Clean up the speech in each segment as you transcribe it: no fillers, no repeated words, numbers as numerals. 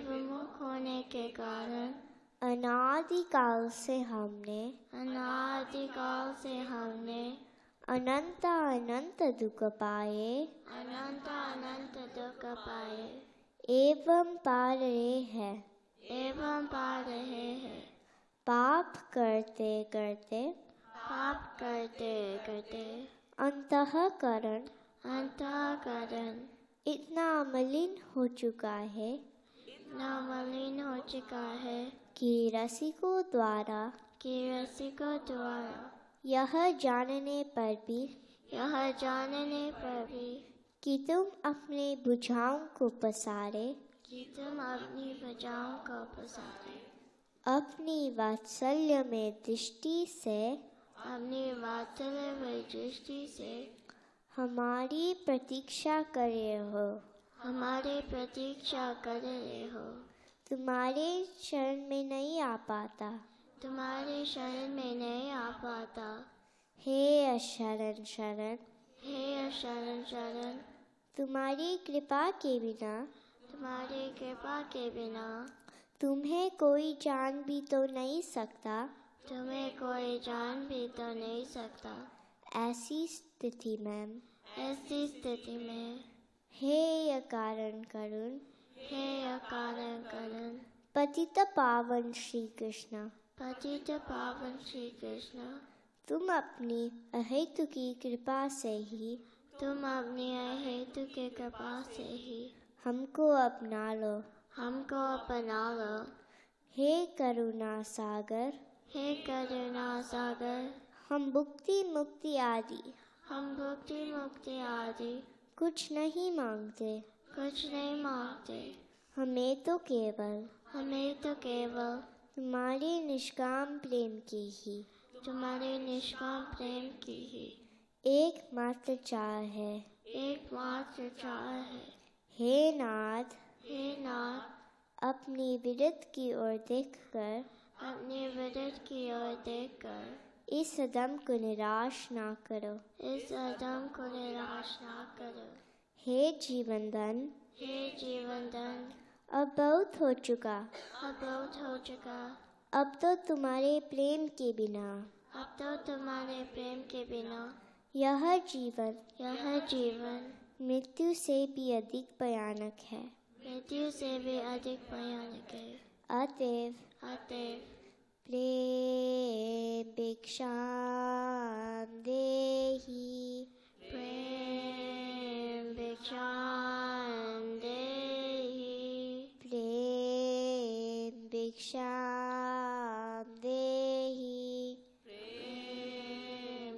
विमुख होने के कारण अनादिकाल से हमने अनंत अनंत दुख पाए अनंत दुख पाए एवं पा रहे हैं। पाप करते करते अंतःकरण इतना मलिन हो चुका है कि रसिकों द्वारा यह जानने पर भी कि तुम अपने भुजाओं को पसारे अपनी वात्सल्य में दृष्टि से हमारी प्रतीक्षा कर रहे हो। तुम्हारे शरण में नहीं आ पाता। हे अशरण शरण तुम्हारी कृपा के बिना तुम्हें कोई जान भी तो नहीं सकता। ऐसी स्थिति में हे अकारण करुण पतित पावन श्री कृष्ण तुम अपनी अहेतु की कृपा से ही हमको अपना लो। हे करुणा सागर हम भुक्ति मुक्ति आदि कुछ नहीं मांगते। हमें तो केवल तुम्हारे निष्काम प्रेम की ही एकमात्र चाह है। हे नाथ अपनी विरत की ओर देखकर इस अदम को निराश ना करो। हे जीवन धन अब बहुत हो चुका। अब तो तुम्हारे प्रेम के बिना यह जीवन मृत्यु से भी अधिक भयानक है। अतएव प्रेम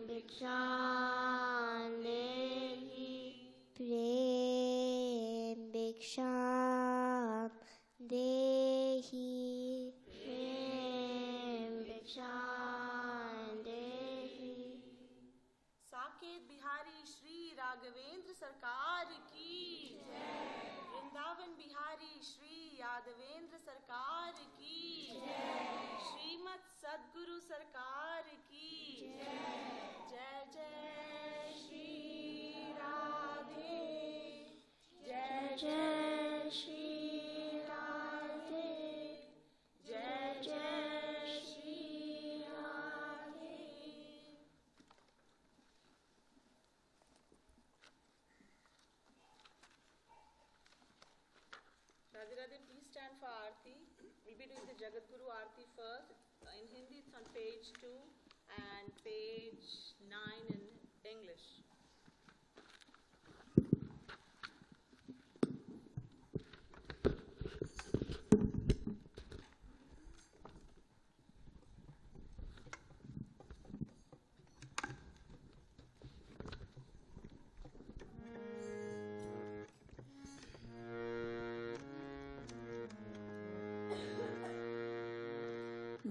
भिक्षां देहि प्रेम भिक्षां देहि साकेत बिहारी श्री राघवेंद्र सरकार की जय। वृंदावन बिहारी श्री यादवेंद्र सरकार की जय। श्रीमद सद्गुरु सरकार की जय। जय श्री राधे जय श्री राधे जय Shri Radhe. Radhe Radhe, please stand for Aarti. We'll be doing the Jagat Guru Aarti first. In Hindi it's on page 2 and page 9 in English.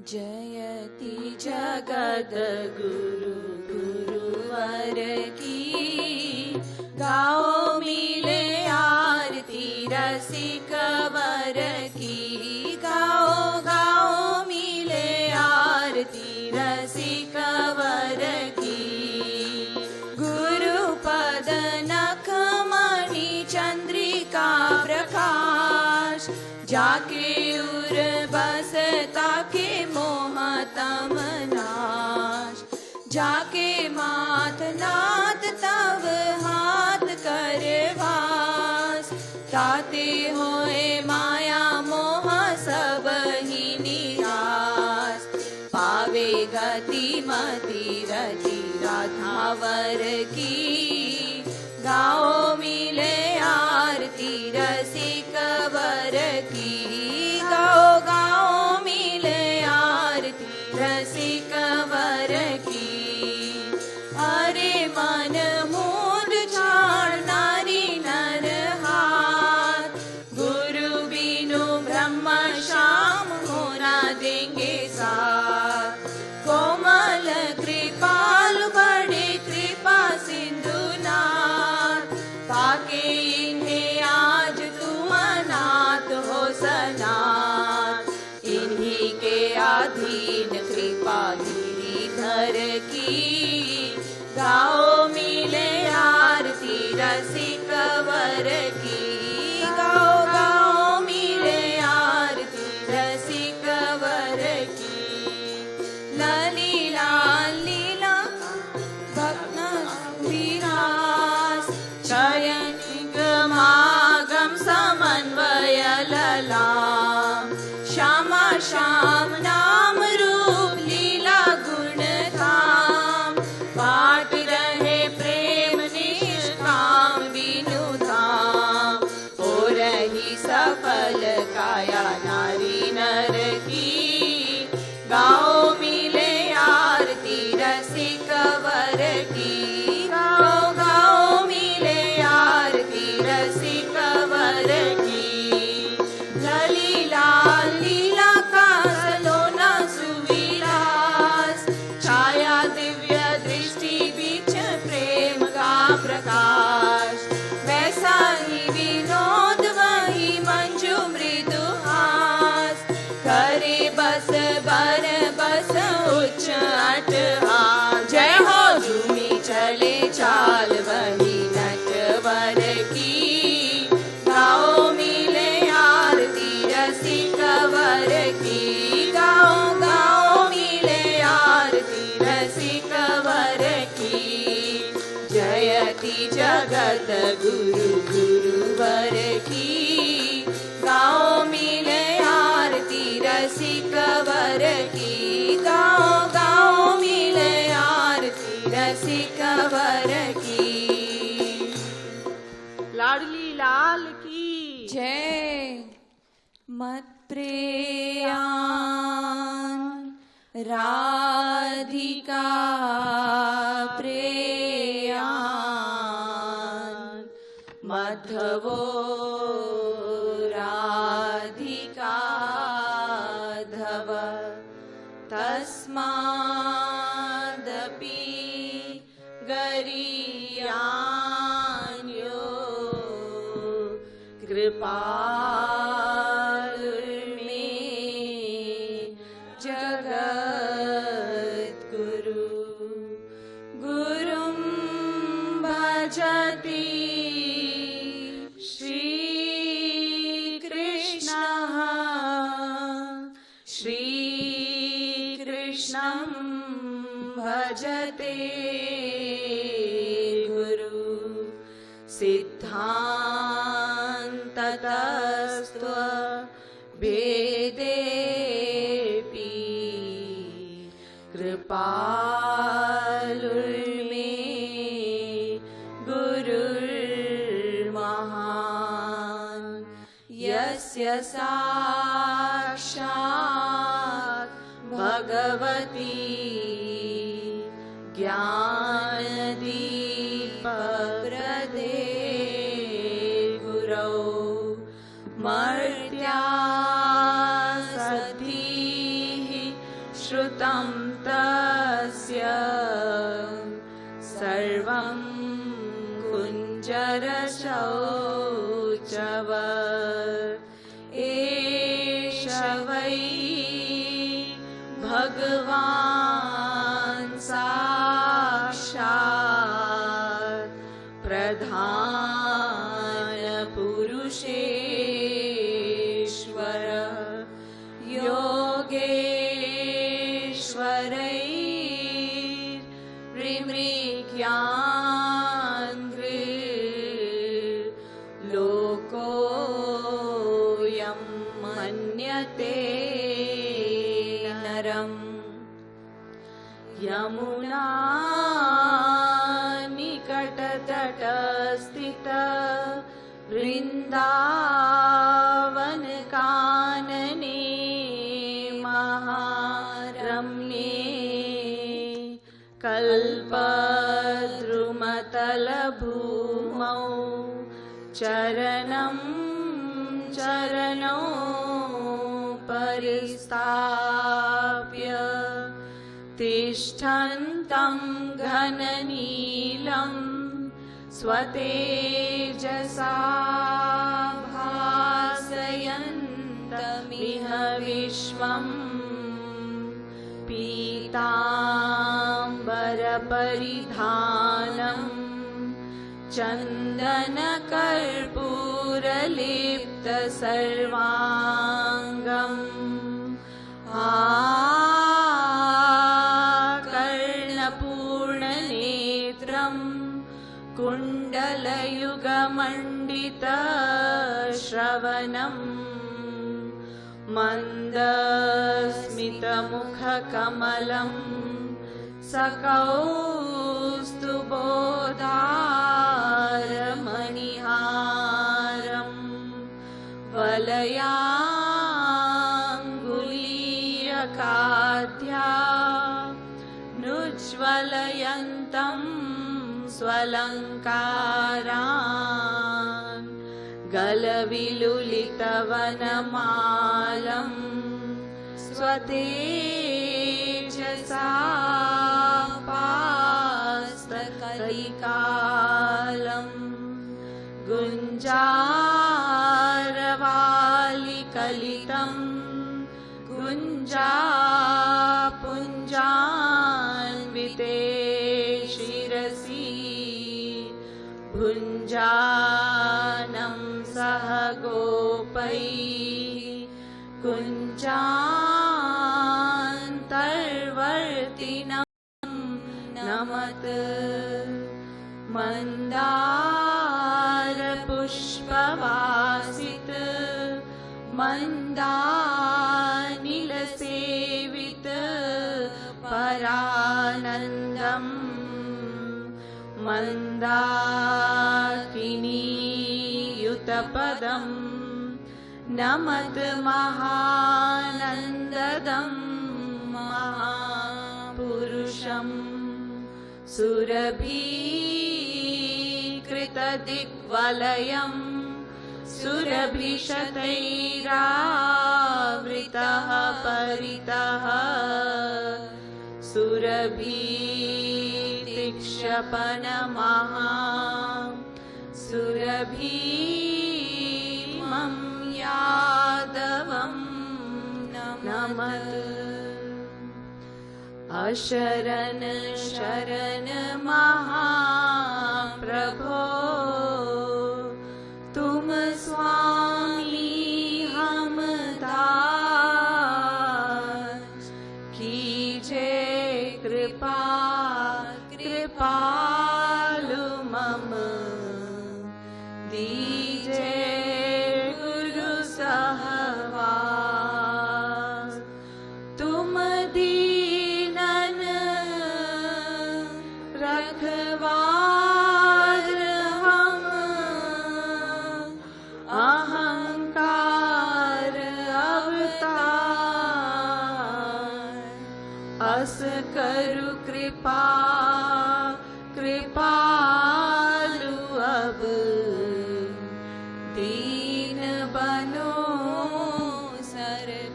जयति जगद्गुरु गुरुवर की गाओ मिले आरती रसिक वर की। गाओ गाओ मिले आरती रसिक वर की। गुरुपद नखमणि चंद्रिका प्रकाश जाके उर बसता के मोह तम नाश, जाके मात नाथ तब हाथ करवास, ताते होए माया मोह सब ही निराश, पावे गति मति रति राधावर की, गाओ मिले आरती रसिक वर की, गाओ गाओ मिले आरती रसिक वर की। अरे मन मूंद छाड़ नारी नर हाथ, गुरु बिनु ब्रह्म श्याम होना देंगे साथ, कोमल कृपाल बड़े कृपा सिंधु नाथ, पाके इन्हें आज तुम अनाथ हो सनाथ, इन्हीं के अधीन कृपा गिरिधर की, गाओ मिले आरती रसिक वर की, गाओ गाओ मिले आरती रसिक वर की। ललीला लीला भग्न विरास, शयन गमागम समन्वय ललाम, श्यामा श्याम नाम रूप लीला गुण धाम, बाट रहे प्रेम निष्काम बिनु धाम, हो रही सफल काया नारी नर की, गाओ मिले आरती रसिक वर की, गाओ गाओ मिले आरती रसिक वर की। ललीला लीला का सलोना सुविलास, छाया दिव्य दृष्टि बीच प्रेम का प्रकाश, वैसा ही विनोद वही मंजू मृदु हास, करे बस बर बस उच्च अट्टहास, जय हो झूमी चले चाल वही नटवर की, गाओ मिले आरती रसिक वर की, गाओ गाओ मिले आरती रसिक वर की। जयति जगत गुरु गुरुवर की, गाओ मिले आरती रसिक वर की, गाओ गाओ मिले आरती रसिक वर की। लाडली लाल की जय। मत प्रेयान राधिका प्रेयान, मधवो राधिका धव, तस्मादपि गरीयान्यो कृपालुर्मे जगद्गुरु, गुरुं भजति श्रीकृष्णः, श्रीकृष्णं भजते गुरु, सिद्धान्ततस्त्व भेदेऽपि कृपालुर्मे गुरुर्महान्, यस्य साक्षात् भगवती ज्ञानदीपप्रदे गुरौ, मर्त्यासद्भिः श्रुतं तस्य सर्वं कुञ्जरशौचवत्, एष वै भगवान् साक्षात् प्रधान पुरुषेश्वर, कुरुते नरम् यमुना निकटतटस्थित वृन्दावन कानने महारम्ये कल्पद्रुमतलभूमौ चरणं चरणौ परिस्थाप्य तिष्ठन्तं घननीलं स्वतेजसा भासयन्तमिह विश्वम् पीताम्बरपरिधानम् चन्दनकर्पूरलिप्तसर्वाङ्गम् कर्णपूर्णनेत्रं कुण्डलयुगमण्डितश्रवणम् मन्दस्मितमुखकमलं सकौस्तुभोदारमणिहारम् वलयाङ्गुलीयकाद्या नुज्ज्वलयन्तं स्वलङ्कारान् गलविलुलितवनमालं स्वतेजसा पास्तकलिकालं गुञ्जारवालिकलितं गुञ्जापुञ्जान्विते शिरसि भुञ्जानं सह गोपै कुञ्जान्तर्वर्तिनं नमत मन्दारपुष्पवासित मन्दानिलसेवित परानन्दम् मन्दाकिनीयुतपदं नमत महानन्ददं महापुरुषं सुरभीकृतदिग्वलयं सुरभिशतैरावृतः परितः सुरभीतिक्षपणमहा सुरभीमं यादवं नमः अशरण शरण महाप्रभो तुम स्वामी हम दास कीजे कृपा कृपालु मम दीजे गुरु सहवास तुम दीनन रखवार हम अहंकार अवतार अस करु कृपा कृपालु अब दीन बनो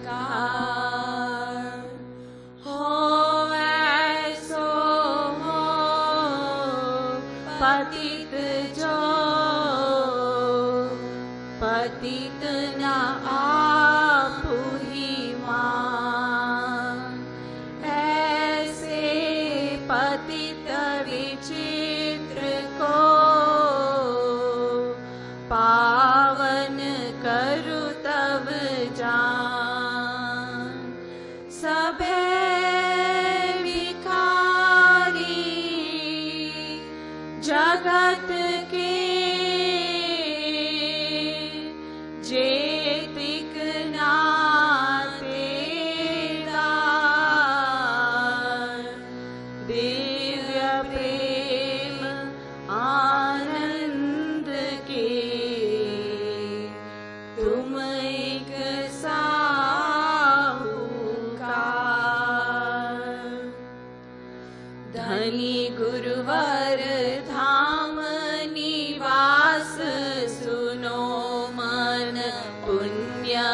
सरकार हो ऐसो हो पतित जो पतित न आपु ही मान ऐसे पतित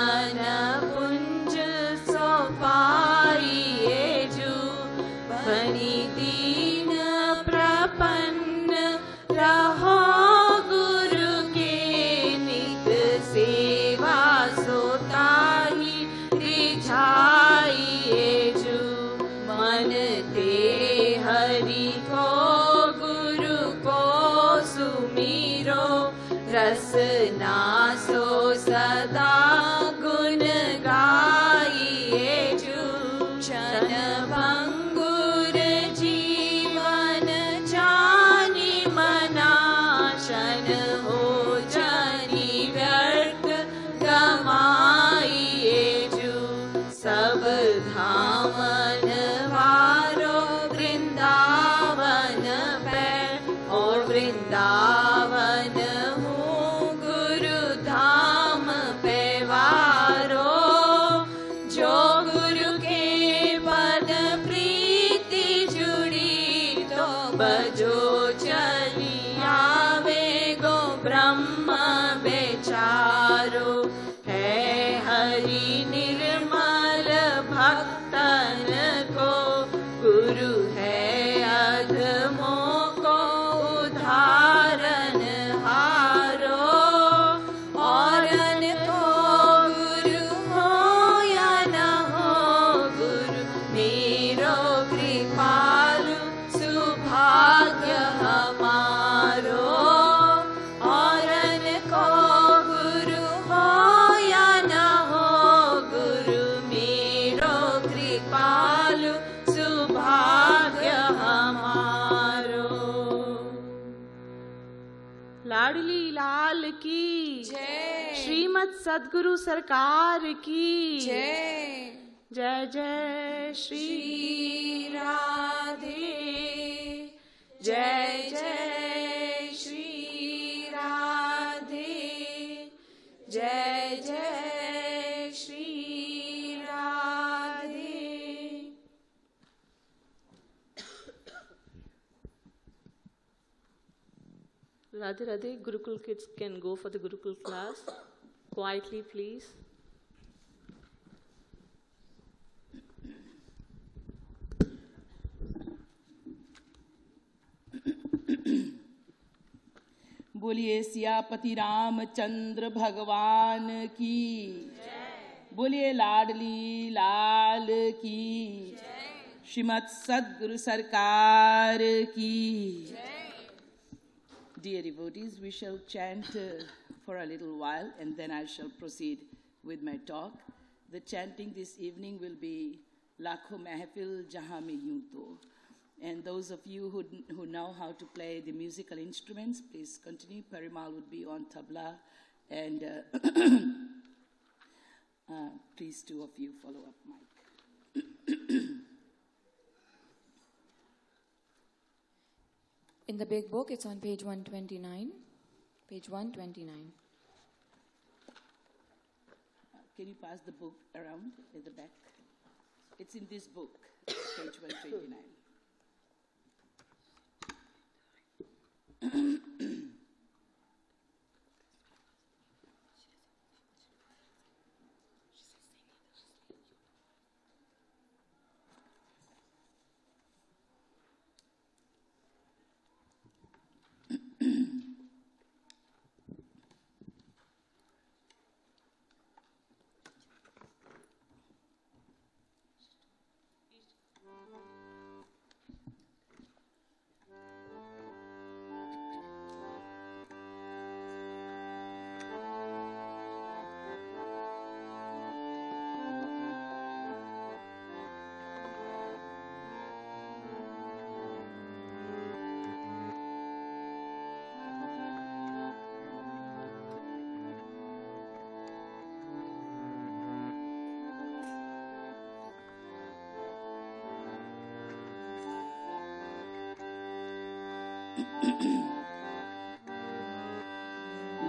मन पुंज सो पाइए जू बनी दीन प्रपन्न रहो गुरु के नित सेवा सोताही रिझाइए जू मन ते हरि को गुरु को सुमीरो रसना सो सदा गुण गाइए जू क्षण भंगुर जीवन जानी मना शन हो जानी व्यर्थ गमाइए जू सब धामन वारो वृंदावन पे और वृंदावन हूँ गुरु धाम पे वारो जो गुरु के पद प्रीति जुड़ी तो बजो चली आवे गो ब्रह्म बेचारो है हरि निर्मल भक्तन को गुरु है अधमों को उधारण हारो औरन को गुरु हो या न हो गुरु मेरो कृपालु सुभाग्य हमारो औरन को गुरु हो या न हो गुरु मेरो कृपालु सुभाग्य हमारो। लाडली लाल की जय श्रीमद सद्गुरु सरकार की जय जय जय श्री श्री राधे जय जय श्री राधे जय जय Shri Radhe. Radhe Radhe. Gurukul kids can go for the Gurukul class. Quietly, please. बोलिए सियापति रामचंद्र भगवान की, बोलिए लाडली लाल की, श्रीमद सद्गुरु सरकार की। Dear devotees, we shall chant for a little while and then I shall proceed with my talk. The chanting this evening will be Lakho Mehfil Jahan Mein Yoon To. And those of you who know how to play the musical instruments, please continue. Parimal would be on tabla and please two of you follow up mic. In the big book, it's on page 129. Page 129. Can you pass the book around at the back? It's in this book, page 129.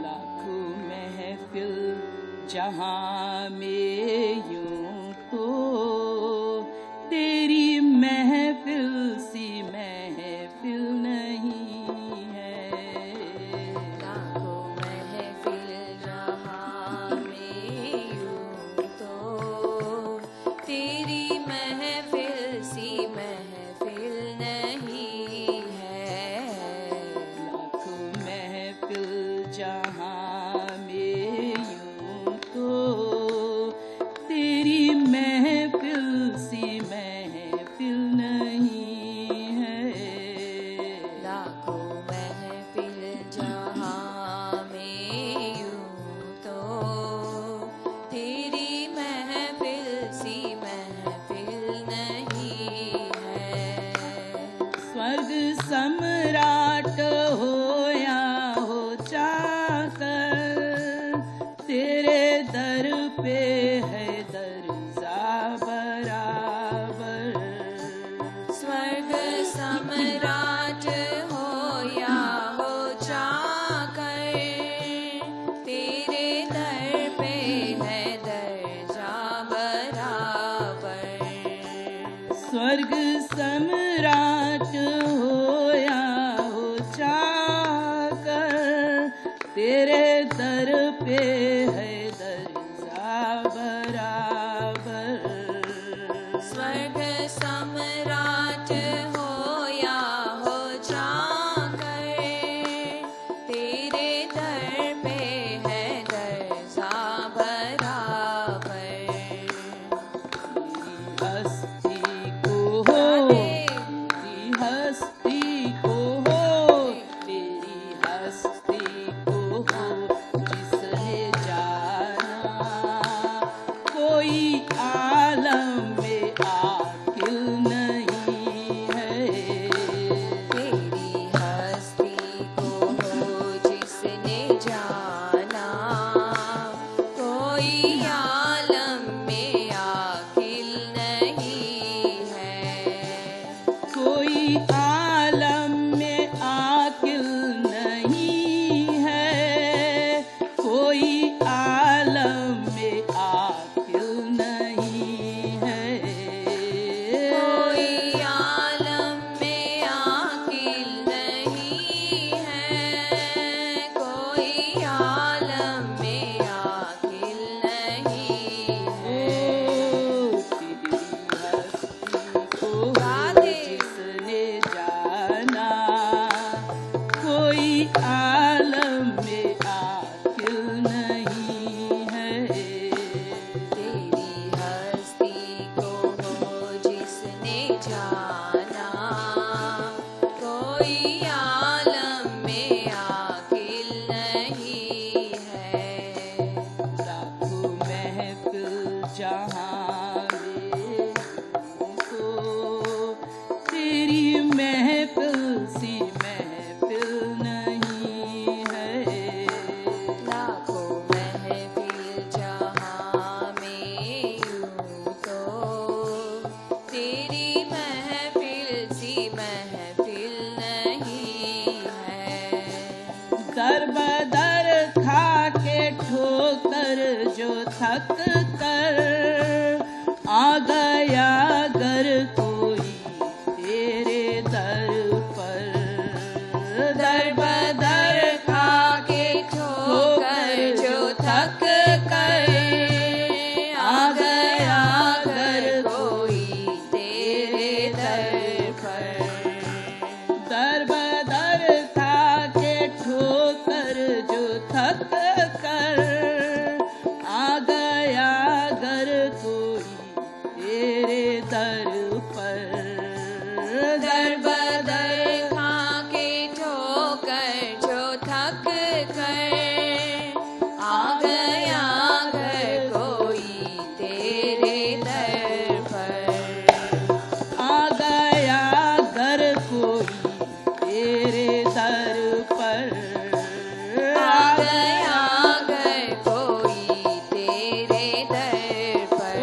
लाखों महफिल जहां में यूं तो तेरी महफिल सी महफिल नहीं है। लाखों महफिल जहां में यूं पे है दर्जा बराबर। स्वर्ग सम्राट हो या हो चाकर, तेरे दर पे है दर्जा बराबर। स्वर्ग सम्राट हो या हो चाकर, तेरे दर पे है दर्जा बराबर। स्वर्ग सम्राट हो या हो चाकर, तेरे दर पे है दर्जा बराबर। हस्ती को हो, तेरी हस्ती को हो, तेरी हस्ती को हो जिसने जाना, कोई आलम में आकिल नहीं है। तेरी हस्ती को हो जिसने जाना, कोई आलम में आकिल नहीं है। कोई आलम में आकिल नहीं है, कोई आलम में आकिल नहीं है। कोई आलम में आकिल नहीं है, कोई आलम में आकिल नहीं है। तेरी हस्ती को राधे। जिसने जाना, कोई आलम में आकिल नहीं है। तेरी हस्ती को हो जिसने जाना, कोई आलम में आकिल नहीं है। लाखों महफिल जहाँ में तो तेरी महफिल सी महफिल नहीं है। लाखों महफिल जहाँ में यूं तो तेरी महफिल सी महफिल नहीं है। दर बदर खा के ठोकर जो थक कर आ गया अगर कोई तेरे दर पर। दर बदर खा के ठोकर जो थक कर आ गया अगर कोई तेरे दर पर। दर बदर खा के ठोकर जो थक कर आ गया अगर कोई तेरे दर पर। दर बदर खा के ठोकर जो थक कर आ गया घर कोई तेरे दर पर। आ गया अगर कोई तेरे दर पर। आ गया घर कोई तेरे दर पर।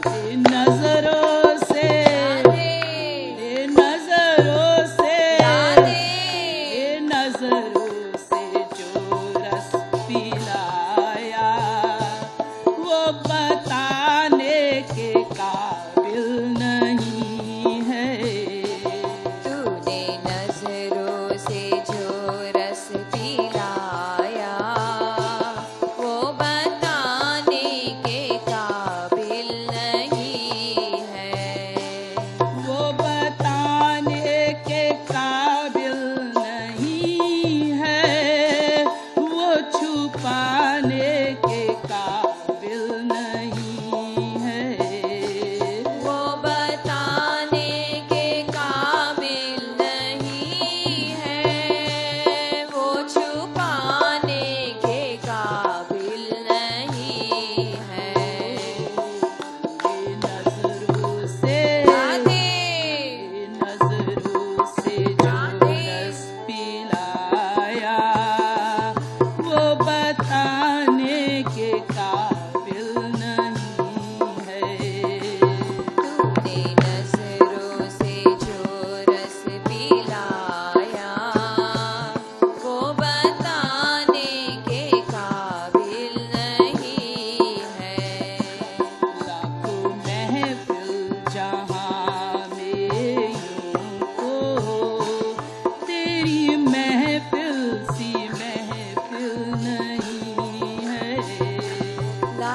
तेरी नजरों से, तेरी नजरों से, तेरी नजरों से जो रस पिलाया, वो बताने के काबिल नहीं है। तूने नजरों से जो रस पिलाया, वो बताने के काबिल नहीं है। वो बताने के काबिल नहीं है, वो छुपाने के काबिल नहीं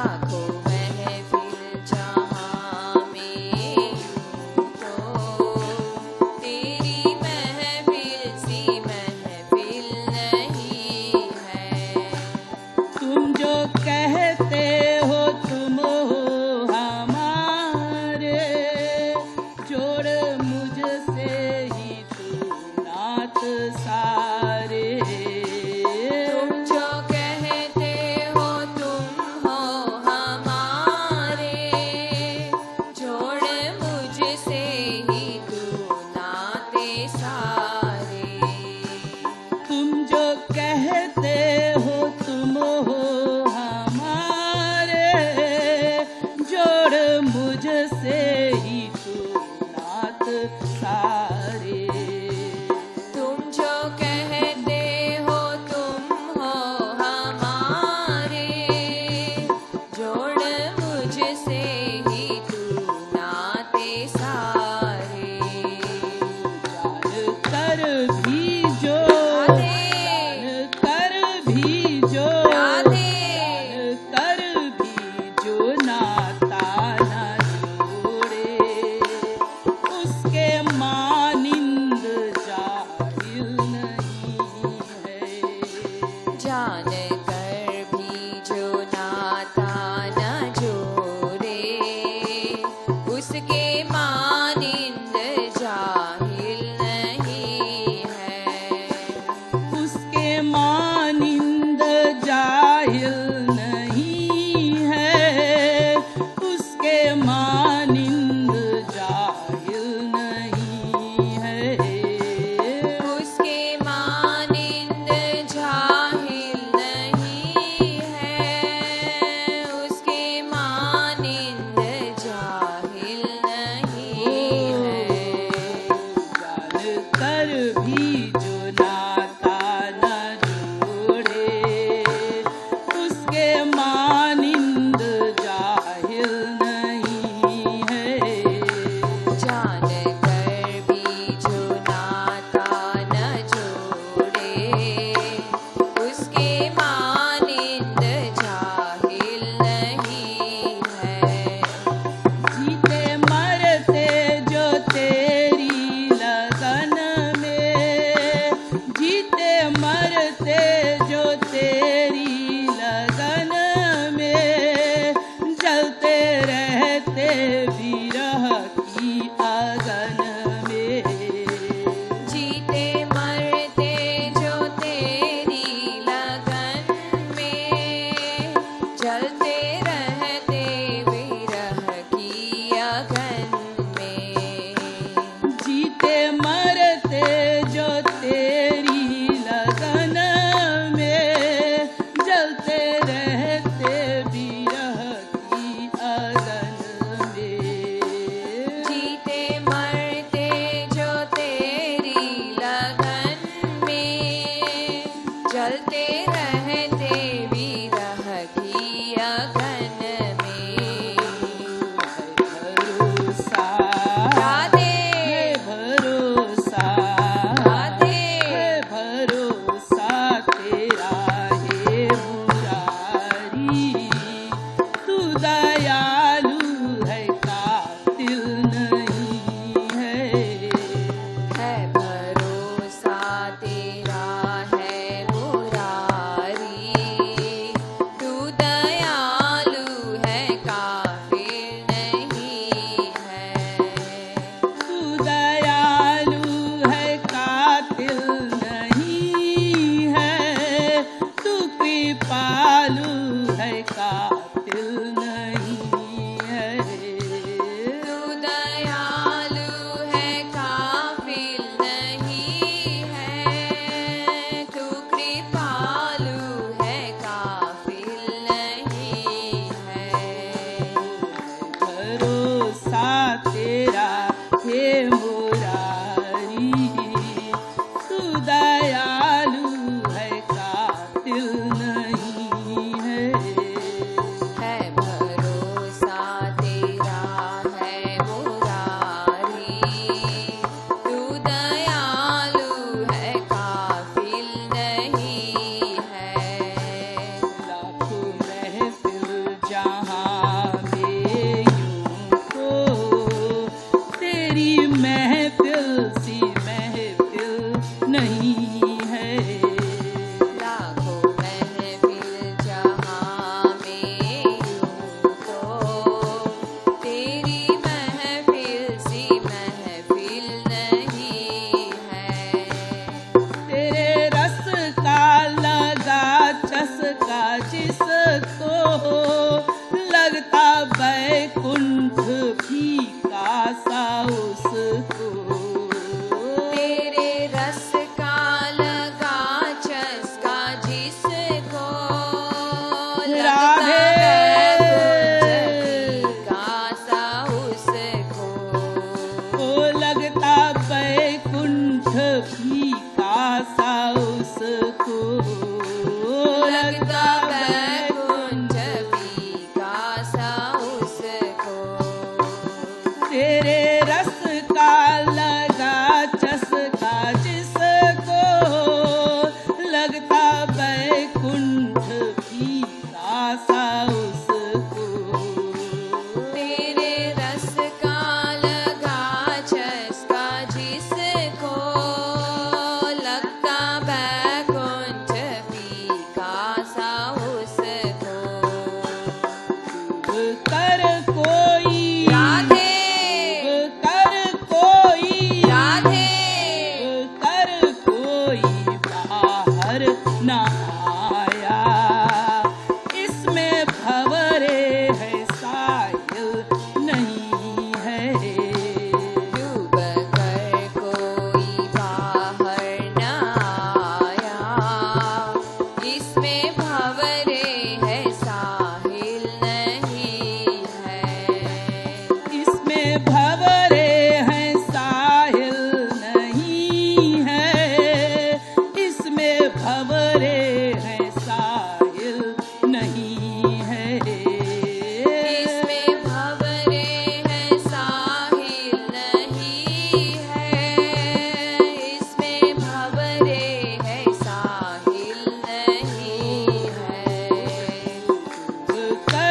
लाखों महफिल जहाँ में यूं तो तेरी महफिल सी महफिल नहीं है। तुम जो कहते हो तुम हो हमारे, जोड़ मुझसे ही तू नात सारे। तुम जो कहते हो तुम हो हमारे,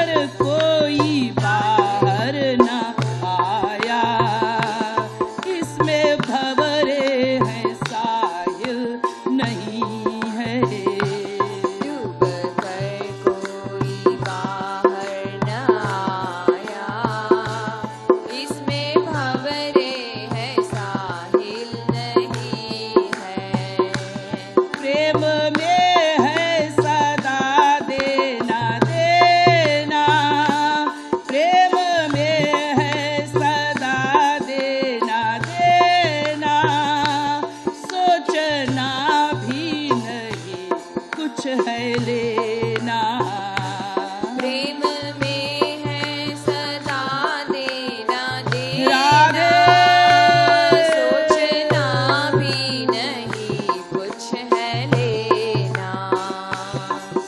भीतर कोई बाहर न आया, इसमें भंवरे हैं साहिल नहीं है। डूब कर कोई बाहर न आया, इसमें भंवरे हैं साहिल नहीं है। प्रेम में है सदा देना देना, प्रेम में है सदा देना देना, सोचना भी नहीं कुछ है लेना। प्रेम में है सदा देना देना, राधे सोचना भी नहीं कुछ है लेना।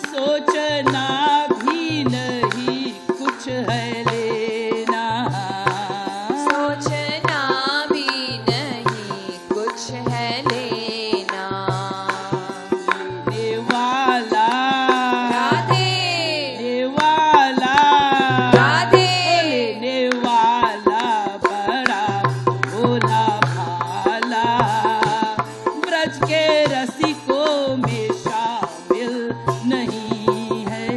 सोचना भी नहीं कुछ है लेना। सोचना भी नहीं कुछ है लेना। लेने वाला राधे लेने वाला राधे लेने वाला बड़ा भोला भाला, ब्रज के रसिकों में शामिल नहीं है।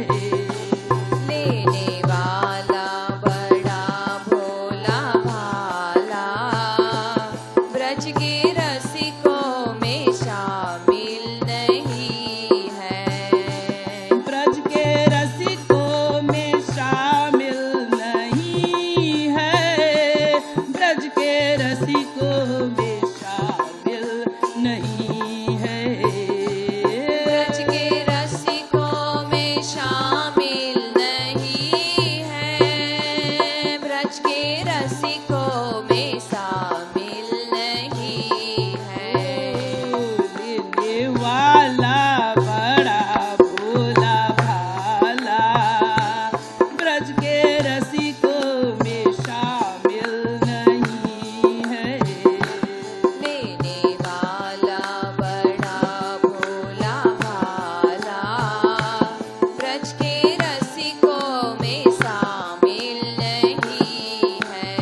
लेने वाला बड़ा भोला भाला, ब्रज के रसिकों में शामिल नहीं है। ब्रज के रसिकों में शामिल नहीं है, ब्रज के रसिकों में शामिल नहीं है। ब्रज के रसिकों में शामिल नहीं है। ब्रज के रसिकों में शामिल नहीं है। लेने वाला बड़ा भोला भाला, ब्रज के रसिकों में शामिल नहीं है। लेने वाला बड़ा भोला भाला, ब्रज के रसिकों में शामिल नहीं है।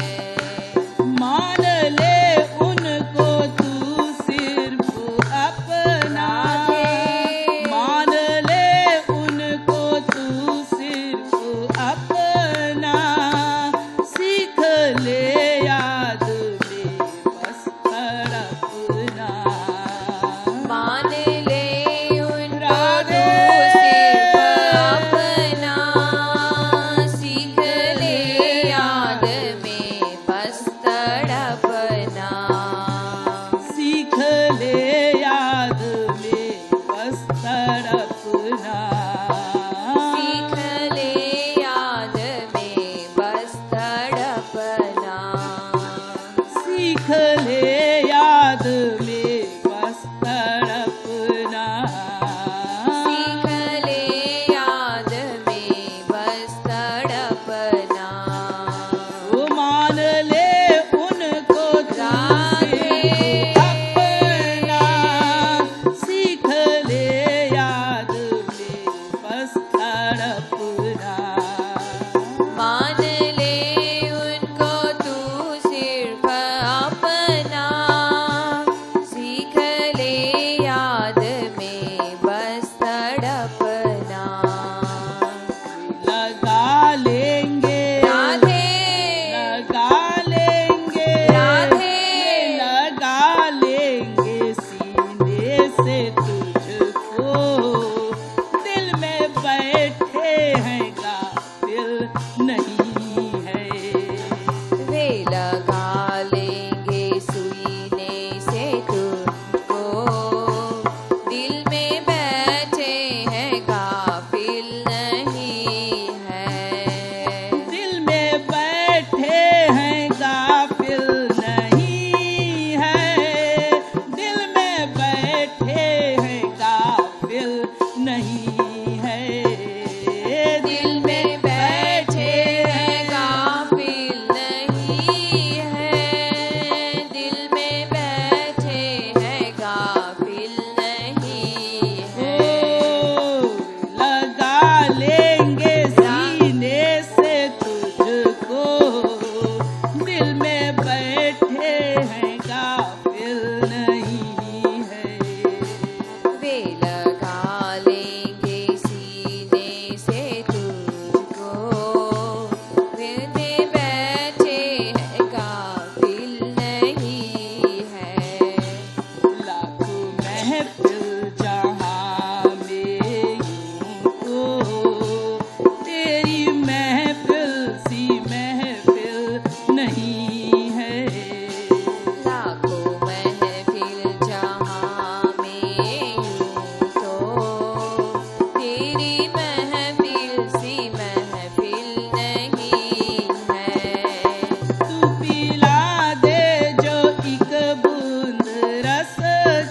मान ले उनको तू सिर्फ अपना, मान ले उनको तू सिर्फ अपना, सीख ले याद में बस तड़पना। मान ले उनको राधे तू सिर्फ अपना, सीख ले याद में बस तड़पना। सीख ले याद में बस तड़पना। सीख ले याद में बस तड़पना। सीख ले याद में बस तड़पना। सीख ले याद में बस तड़पना। ओ मान ले उनको तू सिर्फ अपना, सीख ले याद में बस तड़पना। मान ले उनको तू सिर्फ अपना, सीख ले याद में बस तड़पना। लगा लेंगे राधे लगा लेंगे राधे लगा लेंगे सीने से तुझको, दिल में बैठे हैं गाफिल नहीं है। वे लगा लेंगे सीने से तुझको, दिल में बैठे हैं गाफिल नहीं है। दिल में बैठे हैं गाफिल नहीं है, दिल में बैठे हैं गाफिल नहीं है। दिल में बैठे सी महफिल नहीं है। लाखों महफिल जहाँ में यूं तो तेरी महफिल सी महफिल नहीं है। तू पिला दे जो एक बूंद रस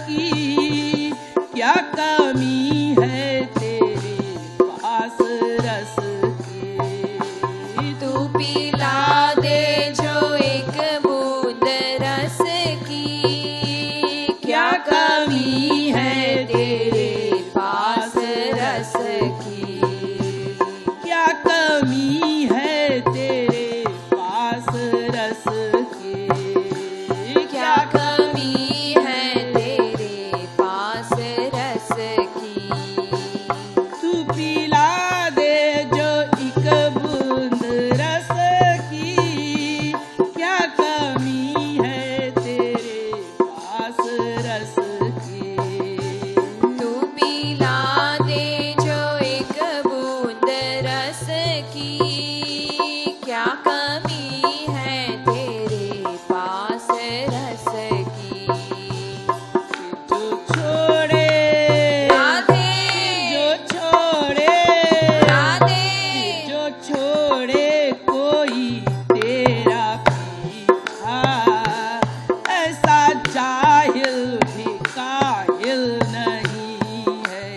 की, क्या कमी है तेरे पास रस की। तू पिला दे जो एक बूंद रस की, क्या कमी है तेरे पास रस की। क्या कमी है तेरे पास रस की। क्या कमी है तेरे पास रस की। तू पिला दे जो एक बूंद रस की, क्या कमी है तेरे पास रस की। तू पिला दे जो एक बूंद रस की, क्या कमी है तेरे पास रस की। जो छोड़े राधे जो छोड़े राधे जो छोड़े कोई तेरा पीछा, ऐसा जाहिल भी काहिल नहीं है।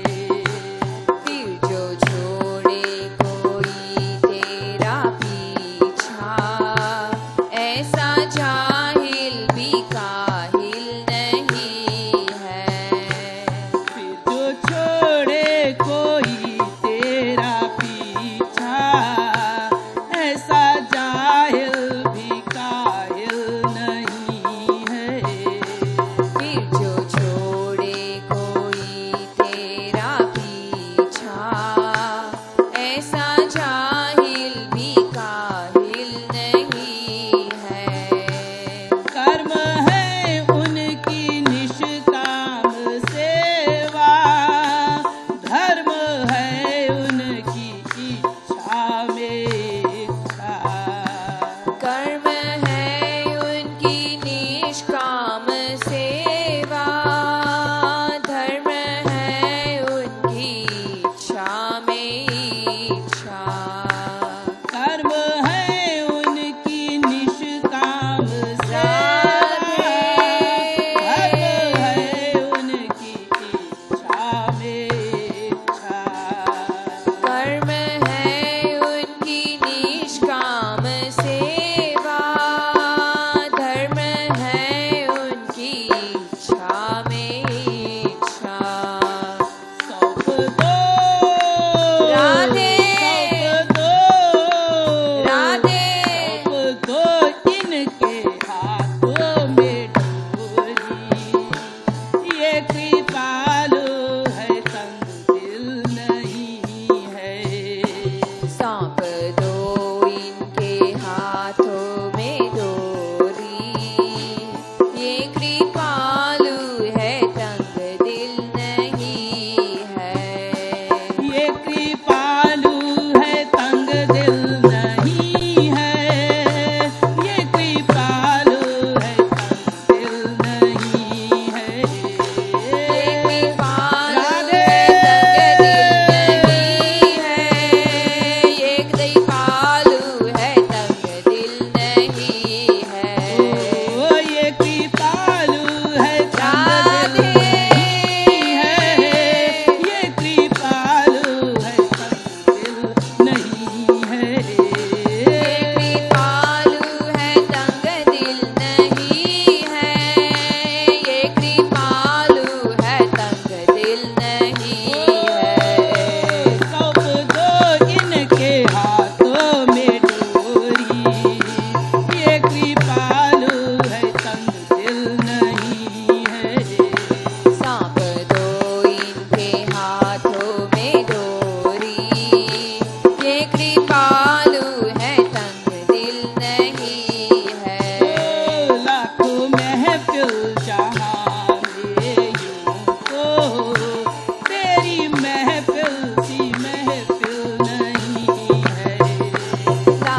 फिर जो छोड़े कोई तेरा पीछा, ऐसा जाहिल भी काहिल नहीं है। फिर जो छोड़े कोई तेरा पीछा,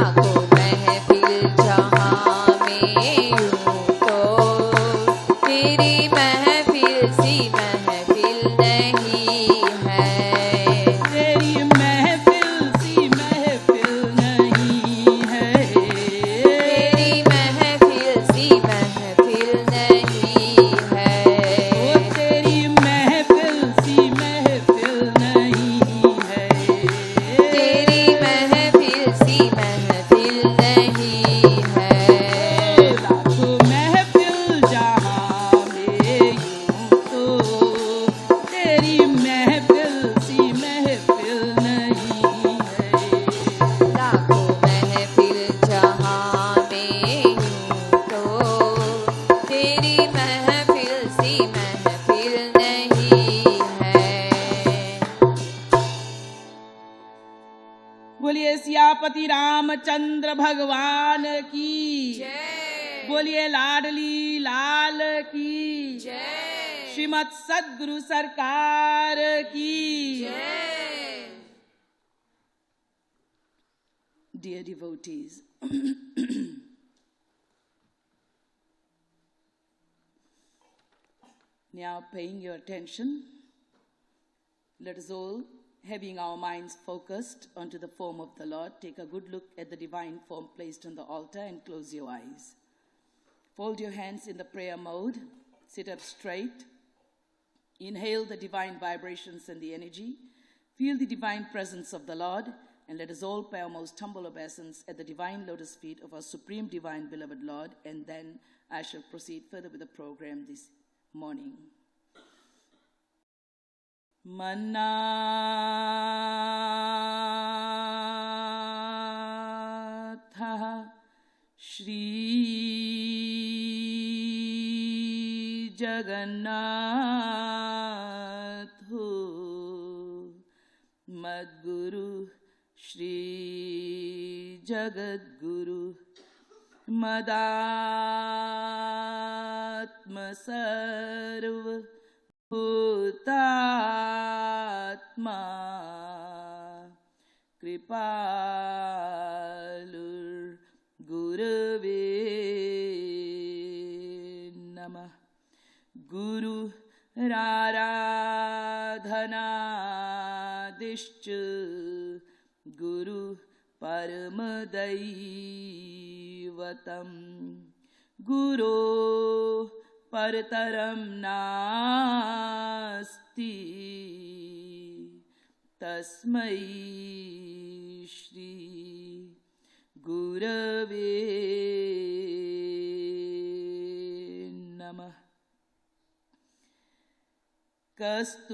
लाखों महफिल जहाँ में यूं तो तेरी महफिल सी महफिल नहीं है। तेरी महफिल सी महफिल नहीं है। तेरी महफिल सी महफिल नहीं है। ओ तेरी महफिल सी महफिल नहीं है। तेरी महफिल सी महफिल नहीं है। लाखों महफिल जहाँ में यूं तो तेरी महफिल सी महफिल नहीं है। लाखों महफिल जहाँ में यूं तो तेरी महफिल सी महफिल नहीं है। बोलिए सियापति रामचंद्र भगवान की जय बोलिए लाडली लाल की जय श्रीमद सद्गुरु सरकार की जय। Dear devotees, now paying your attention, let us all, having our minds focused onto the form of the Lord, take a good look at the divine form placed on the altar and close your eyes. Fold your hands in the prayer mode, sit up straight, inhale the divine vibrations and the energy, feel the divine presence of the Lord, and let us all pay our most humble obeisance at the divine lotus feet of our supreme divine beloved Lord, and then I shall proceed further with the program this morning. Manatha Shri Jagannatho Madguru Shri Jagadguru Madatma Sarva Bhutatma Kripalur Gurave Namah. Guru Raradhana Dishcha Guru Paramadaivatam Guru Partaram Nasti Tasmai Shri Gurave Namah. Kasturi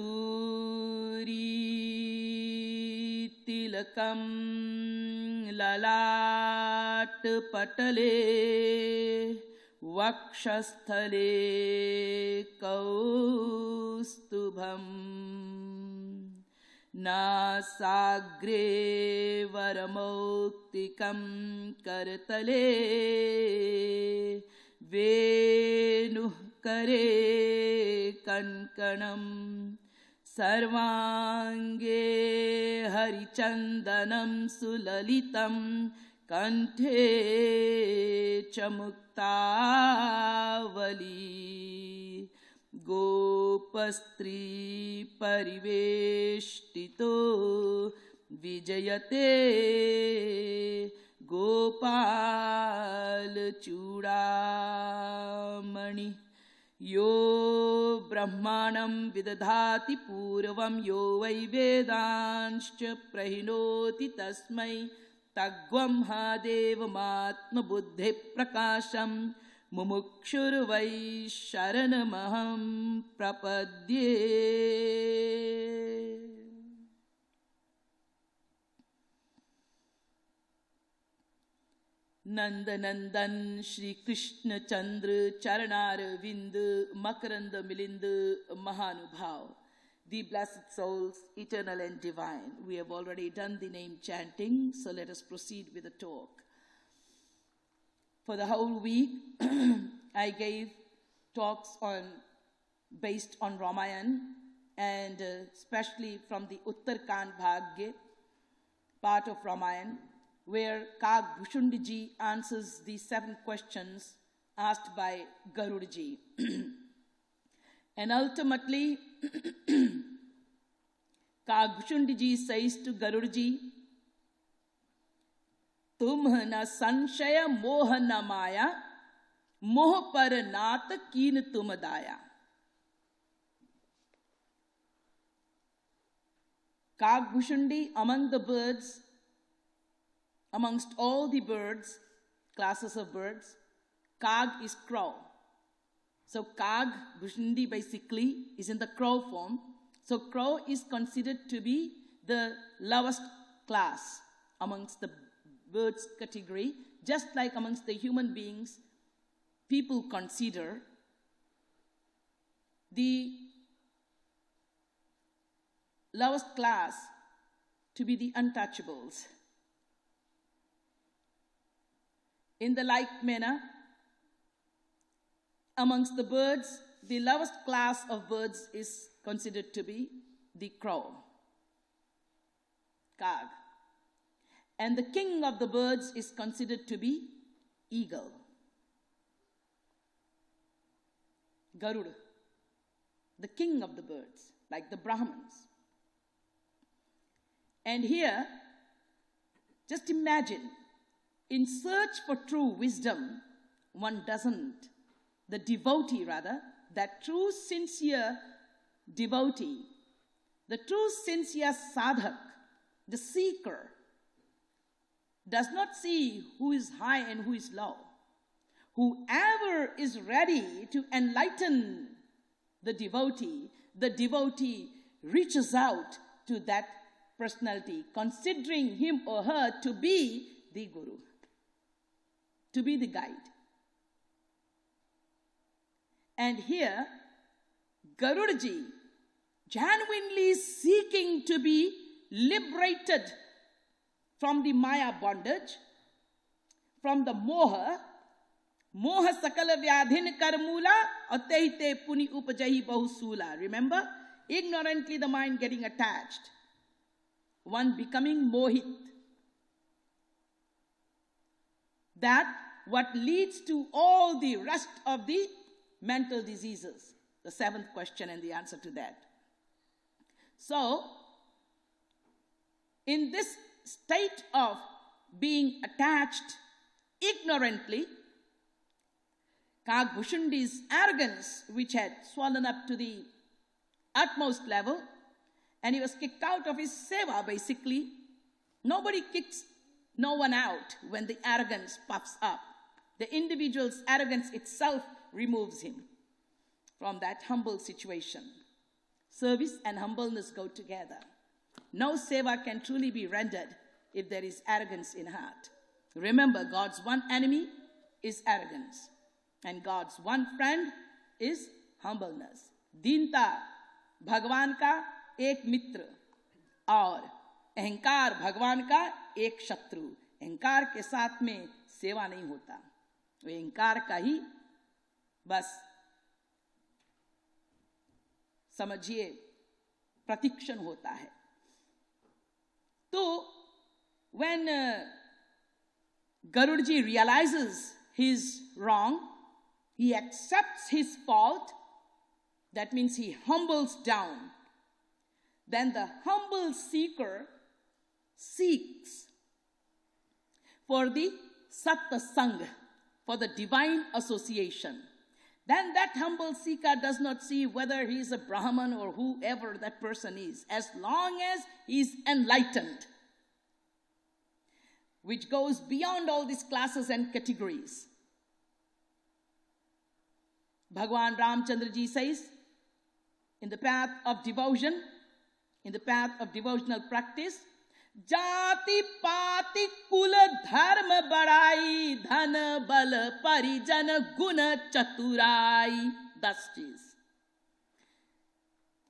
Tilakam Lalat Patale Vakshasthale Kaustubham Nasagre Varamoktikam Kartale Venuh Kare Kankanam Sarvange Harichandanam Sulalitam Kanthe Chamuktavali Gopastri Pariveshtito Vijayate Gopal Chudamani Yo Brahmanam Vidadhati Purvam Yo Vai Vedanscha Prahinoti Tasmai Tagvam Hadevamatma Buddhi Prakasham Mumukshur Vai Sharanamaham Prapadye. Nandanandan Shri Krishna Chandra Charanar Vind Makaranda Milind Mahanubhav, the blessed souls, eternal and divine. We have already done the name chanting, so let us proceed with the talk. For the whole week, I gave talks based on Ramayana, and especially from the Uttarkand Bhagya, part of Ramayana, where Kag Bhushundiji answers the 7 questions asked by Garudji. And ultimately, Kag Bhushundiji says to Garudji, "Tumh na sanshaya moh na maya, moh par naat keen tum daya." Kag Bhushundi, amongst all the birds, classes of birds, Kag is crow. So Kag Bhushundi basically is in the crow form. So crow is considered to be the lowest class amongst the birds category, just like amongst the human beings, people consider the lowest class to be the untouchables. In the like manner, amongst the birds, the lowest class of birds is considered to be the crow, Kag. And the king of the birds is considered to be eagle, Garuda, the king of the birds, like the Brahmins. And here, just imagine, in search for true wisdom, one doesn't, the devotee rather, that true sincere devotee, the true sincere sadhak, the seeker, does not see who is high and who is low. Whoever is ready to enlighten the devotee reaches out to that personality, considering him or her to be the guru, to be the guide. And here, Garudaji, genuinely seeking to be liberated from the Maya bondage, from the moha sakala vyadhin karmula, atehite puni upajahi bahusula. Remember, ignorantly the mind getting attached, one becoming mohit. That what leads to all the rest of the mental diseases. The 7th question and the answer to that. So, in this state of being attached ignorantly, Kag Bhushundi's arrogance, which had swollen up to the utmost level, and he was kicked out of his seva basically. Nobody kicks no one out when the arrogance puffs up. The individual's arrogance itself removes him from that humble situation. Service and humbleness go together. No seva can truly be rendered if there is arrogance in heart. Remember, God's one enemy is arrogance, and God's one friend is humbleness. दीनता भगवान का एक मित्र और अहंकार भगवान का एक शत्रु. अहंकार के साथ में सेवा नहीं होता, वो अहंकार का ही बस समझिए प्रतीक्षण होता है. तो when Garudji realizes his wrong, he accepts his fault. That means he humbles down. Then the humble seeker seeks for the Satsang, for the divine association. Then that humble seeker does not see whether he is a Brahman or whoever that person is, as long as he is enlightened, which goes beyond all these classes and categories. Bhagwan Ramchandra ji says, in the path of devotion, in the path of devotional practice, Jati pati kula dharma badai, dhana bala parijana guna chaturai. Thus it is.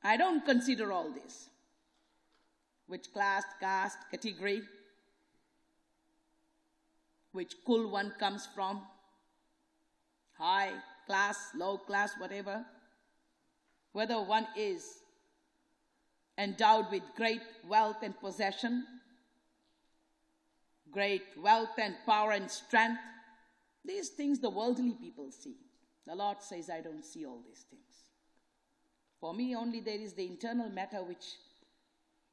I don't consider all this. Which class, caste, category, which kul one comes from, high class, low class, whatever. Whether one is endowed with great wealth and possession, great wealth and power and strength. These things the worldly people see. The Lord says, I don't see all these things. For me, only there is the internal matter which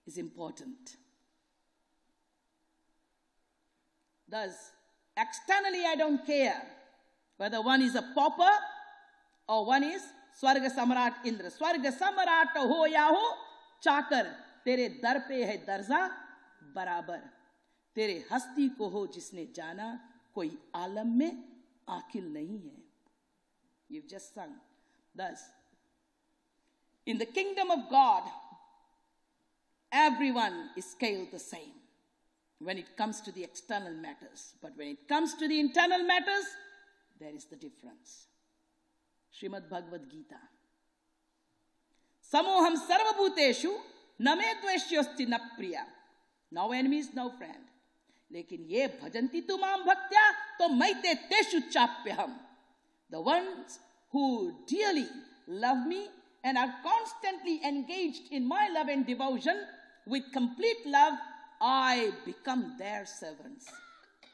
is important. Thus, externally I don't care whether one is a pauper or one is Swarga Samrat Indra. Swarga Samrat ho ya ho, chakar, tere dar pe hai darza barabar. Tere hasti ko ho jisne jana, koi alam mein akil nahi hai. You've just sung. Thus, in the kingdom of God, everyone is scaled the same when it comes to the external matters. But when it comes to the internal matters, there is the difference. Srimad Bhagavad Gita. Samoham sarvabhuteshu name dveshyosti na priya. No enemies, no friend. Lekin ye bhajanti tumam bhaktya to maite teshu chapyaham. The ones who dearly love me and are constantly engaged in my love and devotion, with complete love, I become their servants.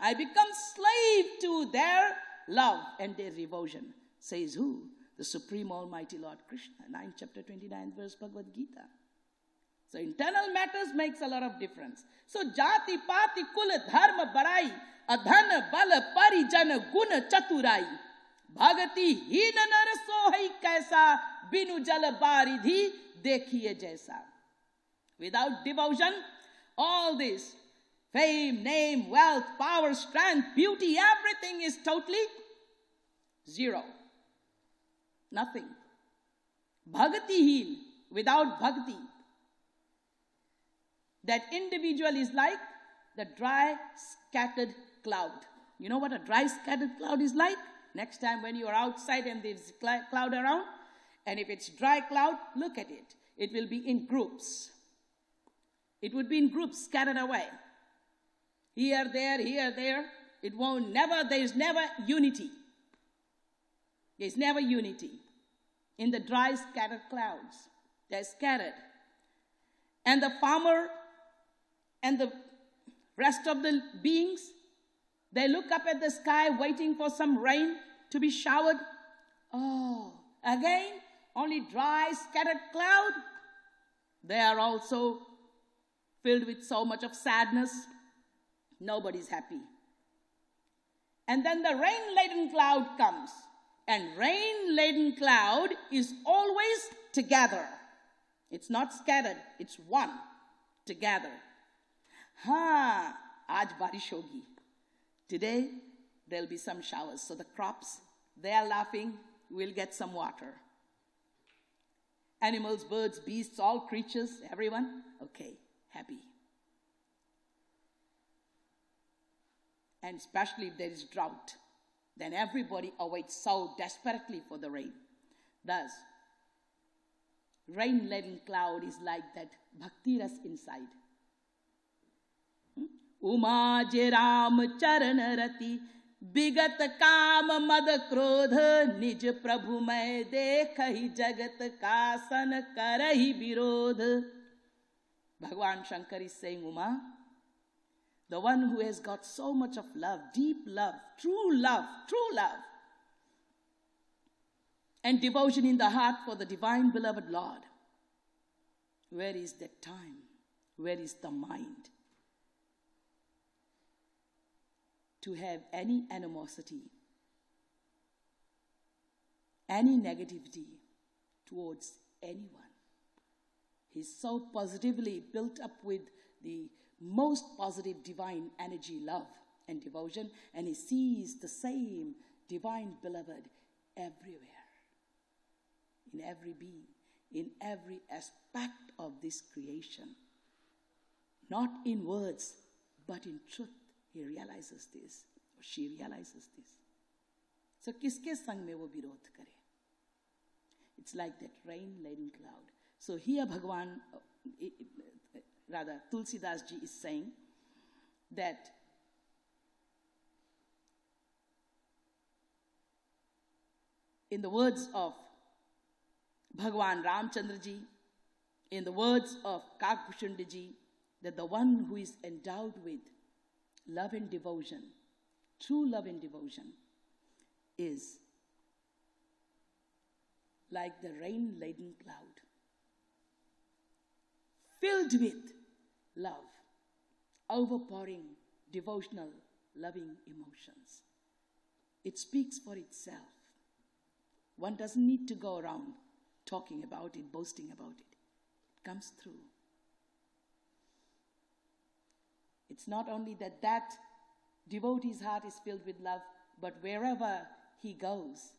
I become slave to their love and their devotion. Says who? The Supreme Almighty Lord Krishna, 9th chapter 29th verse Bhagavad Gita. So internal matters makes a lot of difference. So jati pati kul dharma barai adhan bal parijan gun chaturai bhagati heen nar sohai kaisa binu jal baridhi dekhiye jaisa. Without devotion, all this fame, name, wealth, power, strength, beauty, everything is totally zero. Nothing. Bhagati-heen, without bhakti. That individual is like the dry, scattered cloud. You know what a dry, scattered cloud is like? Next time when you are outside and there's cloud around, and if it's dry cloud, look at it. It will be in groups. It would be in groups scattered away. Here, there. It won't never, there's never unity. There's never unity. In the dry, scattered clouds, they're scattered. And the farmer and the rest of the beings, they look up at the sky waiting for some rain to be showered. Oh, again, only dry, scattered cloud. They are also filled with so much of sadness. Nobody's happy. And then the rain-laden cloud comes. And rain-laden cloud is always together. It's not scattered, it's one, together. Aaj barish hogi. Today, there'll be some showers. So the crops, they are laughing, we'll get some water. Animals, birds, beasts, all creatures, everyone, okay, happy. And especially if there is drought, then everybody awaits so desperately for the rain. Thus, rain-laden cloud is like that bhakti ras inside. Uma je Ram charan rati bigat kaam mad krodh nij prabhu mai dekhi jagat ka san karahi virodh. Bhagwan Shankar is saying, Uma, the one who has got so much of love, deep love, and devotion in the heart for the divine beloved Lord. Where is that time? Where is the mind to have any animosity, any negativity towards anyone? He's so positively built up with the most positive divine energy, love and devotion, and he sees the same divine beloved everywhere, in every being, in every aspect of this creation. Not in words, but in truth, he realizes this, or she realizes this. So, kiske sang mein wo virodh kare? It's like that rain-laden cloud. So here Bhagavan, Tulsi Das ji is saying that in the words of Bhagavan Ramchandra ji, in the words of Kakbhushan ji, that the one who is endowed with love and devotion, true love and devotion, is like the rain-laden cloud, filled with love, overpouring devotional, loving emotions. It speaks for itself. One doesn't need to go around talking about it, boasting about it. It comes through. It's not only that devotee's heart is filled with love, but wherever he goes,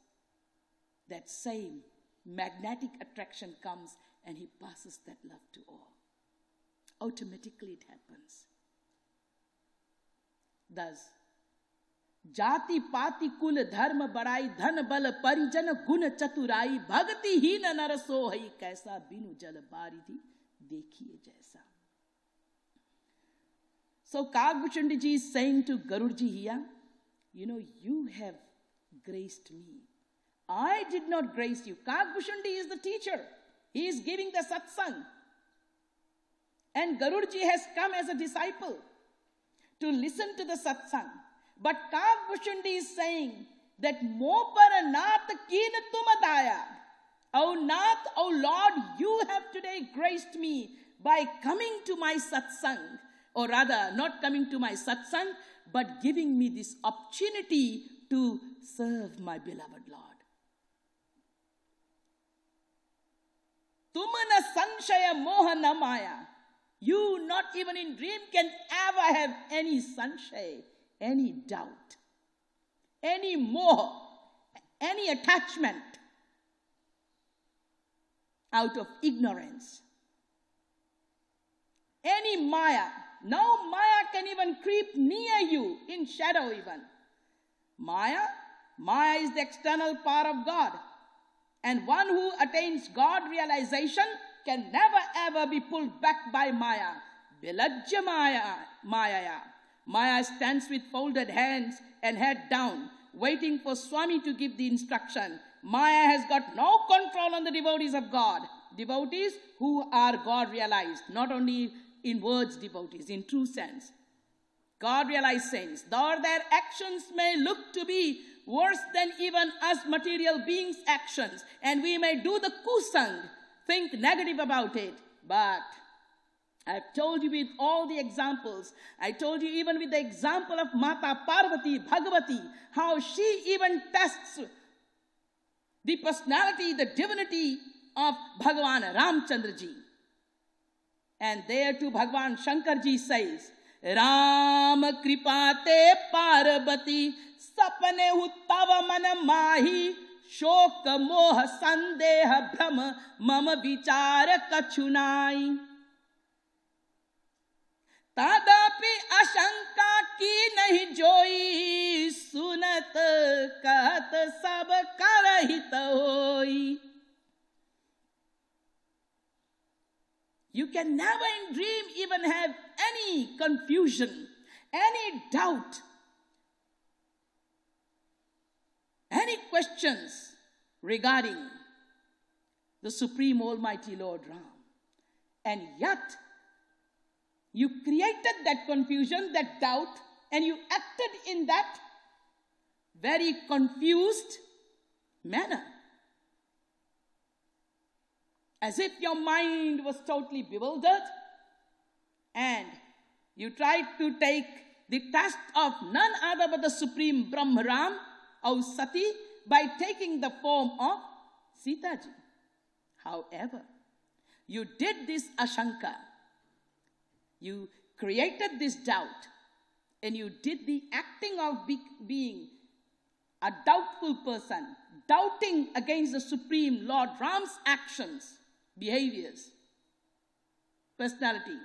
that same magnetic attraction comes and he passes that love to all. Automatically it happens. Thus, जाति पाति कुल धर्म बड़ाई धन बल परिजन गुण चतुराई भक्ति ही न नर सोहई कैसा बिनु जल बारिधि देखिए जैसा. So Kagbhushandi ji is saying to Garudji here, you have graced me. I did not grace you. Kagbhushandi is the teacher. He is giving the satsang. And Garudji has come as a disciple to listen to the satsang. But Kagbhushandi is saying that mo par nath kin tum daya. O Nath, O Lord, you have today graced me by coming to my satsang. Or rather, not coming to my satsang, but giving me this opportunity to serve my beloved Lord. Tumana sanshaya moha na maya. You, not even in dream, can ever have any sanshaya, any doubt, any moha, any attachment out of ignorance. Any maya. No maya can even creep near you, in shadow even. Maya is the external power of God. And one who attains God realization can never ever be pulled back by Maya. Bilajya Maya. Maya stands with folded hands and head down, waiting for Swami to give the instruction. Maya has got no control on the devotees of God. Devotees who are God realized, not only in words devotees, in true sense. God realized saints, though their actions may look to be worse than even us material beings' actions, and we may do the kusang, think negative about it, but I've told you with all the examples, I told you even with the example of Mata Parvati, Bhagavati, how she even tests the personality, the divinity of Bhagavan Ramchandraji. And there too Bhagavan Shankarji says, Ram kripate Parvati sapane uttava mana mahi shok moha sandeha brahma mama vichara kachunai. Tadapi ashanka ki nahi joi sunat kahat sab karahit hoi. You can never in dream even have any confusion, any doubt, any questions regarding the Supreme Almighty Lord Ram. And yet, you created that confusion, that doubt, and you acted in that very confused manner. As if your mind was totally bewildered, and you tried to take the test of none other but the Supreme Brahmaram, or Sati, by taking the form of Sitaji. However, you did this ashanka. You created this doubt, and you did the acting of being a doubtful person, doubting against the Supreme Lord Ram's actions, behaviors, personality,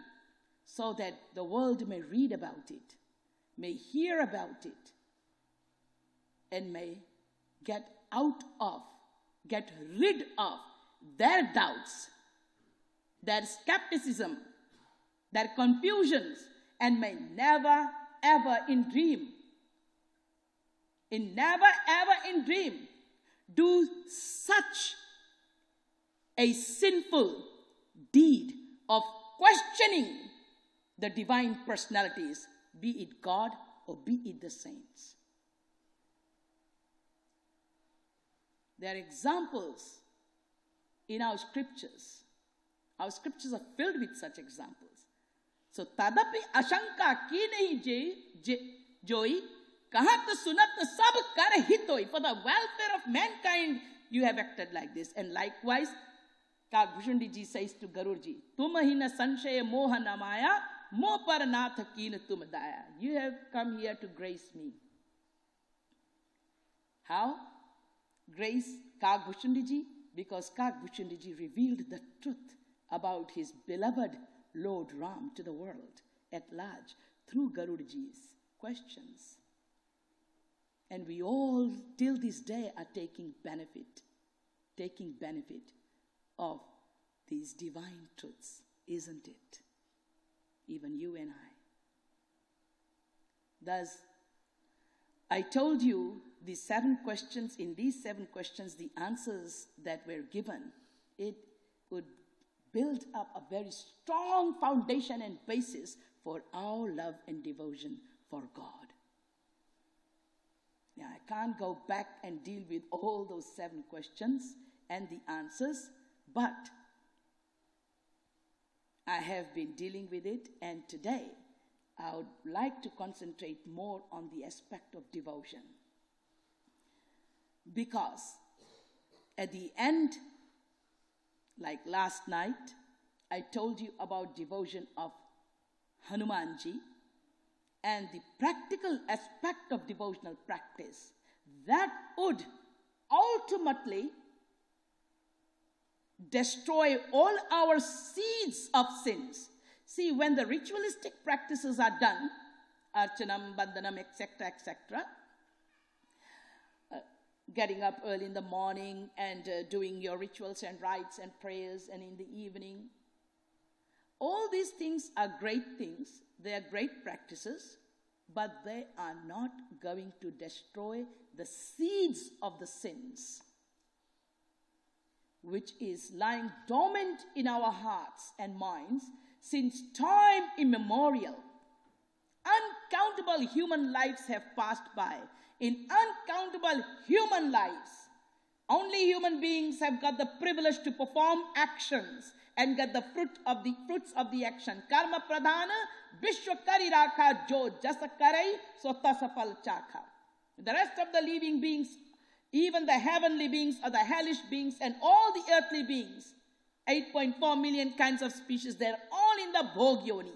so that the world may read about it, may hear about it, and may get rid of their doubts, their skepticism, their confusions, and may never ever in dream do such a sinful deed of questioning the divine personalities be it God or be it the saints. There are examples in our scriptures. Our scriptures are filled with such examples. So tadapi ashanka ki nahi joi, kahat sunat sab kar hitoi. For the welfare of mankind, you have acted like this. And likewise, Kagbhushundi ji says to Garur ji, Tumahina sanshaya moha namaya, mo par nath keen tum daya. You have come here to grace me. How? Grace Kagbhushundi ji, because Kagbhushundi ji revealed the truth about his beloved Lord Ram to the world at large through Garudaji's questions. And we all, till this day, are taking benefit of these divine truths, isn't it? Even you and I. Thus, I told you these 7 questions, in these 7 questions, the answers that were given, it would build up a very strong foundation and basis for our love and devotion for God. Now, I can't go back and deal with all those 7 questions and the answers, but I have been dealing with it, and today I would like to concentrate more on the aspect of devotion. Because at the end, like last night, I told you about devotion of Hanumanji and the practical aspect of devotional practice that would ultimately destroy all our seeds of sins. See, when the ritualistic practices are done, archanam, bandhanam, etc., etc., getting up early in the morning and doing your rituals and rites and prayers, and in the evening. All these things are great things. They are great practices, but they are not going to destroy the seeds of the sins, which is lying dormant in our hearts and minds since time immemorial. Uncountable human lives have passed by. In uncountable human lives, only human beings have got the privilege to perform actions and get the fruits of the action. Karma pradhana vishwa kari rakha jo jasa karai so tasa phal chakha. The rest of the living beings, even the heavenly beings or the hellish beings and all the earthly beings, 8.4 million kinds of species, they're all in the bhog yoni,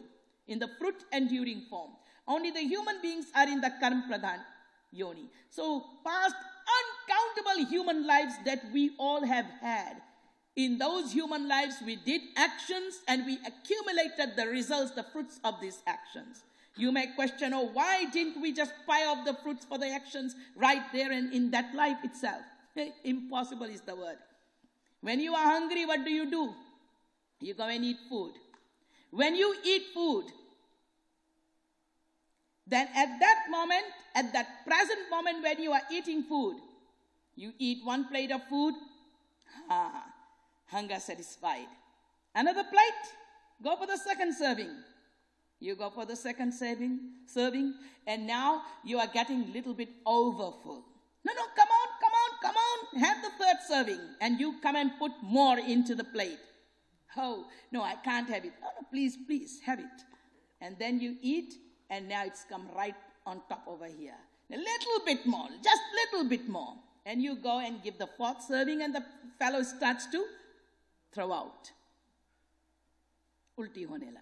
in the fruit enduring form. Only the human beings are in the karma pradhan yoni. So past uncountable human lives that we all have had. In those human lives, we did actions and we accumulated the results, the fruits of these actions. You may question, oh, why didn't we just pile up the fruits for the actions right there and in that life itself? Impossible is the word. When you are hungry, what do? You go and eat food. When you eat food, then at that moment, at that present moment when you are eating food, you eat one plate of food, hunger satisfied. Another plate, go for the second serving. You go for the second serving, and now you are getting a little bit overfull. No, come on, have the third serving, and you come and put more into the plate. Oh, no, I can't have it. Oh, no, please, have it. And then you eat, and now it's come right on top over here. A little bit more, just little bit more. And you go and give the fourth serving, and the fellow starts to throw out. Ulti hone laga.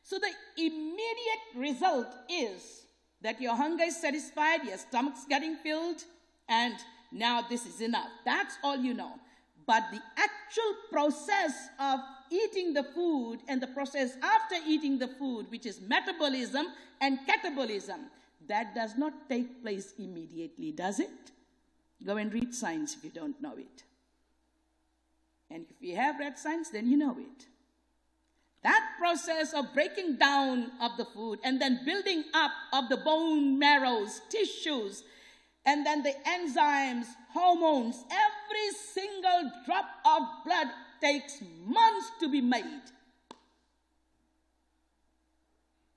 So the immediate result is that your hunger is satisfied, your stomach's getting filled, and now this is enough. That's all you know. But the actual process of eating the food and the process after eating the food, which is metabolism and catabolism, that does not take place immediately, does it? Go and read science if you don't know it. And if you have read science, then you know it. That process of breaking down of the food and then building up of the bone marrows, tissues, and then the enzymes, hormones, every single drop of blood takes months to be made.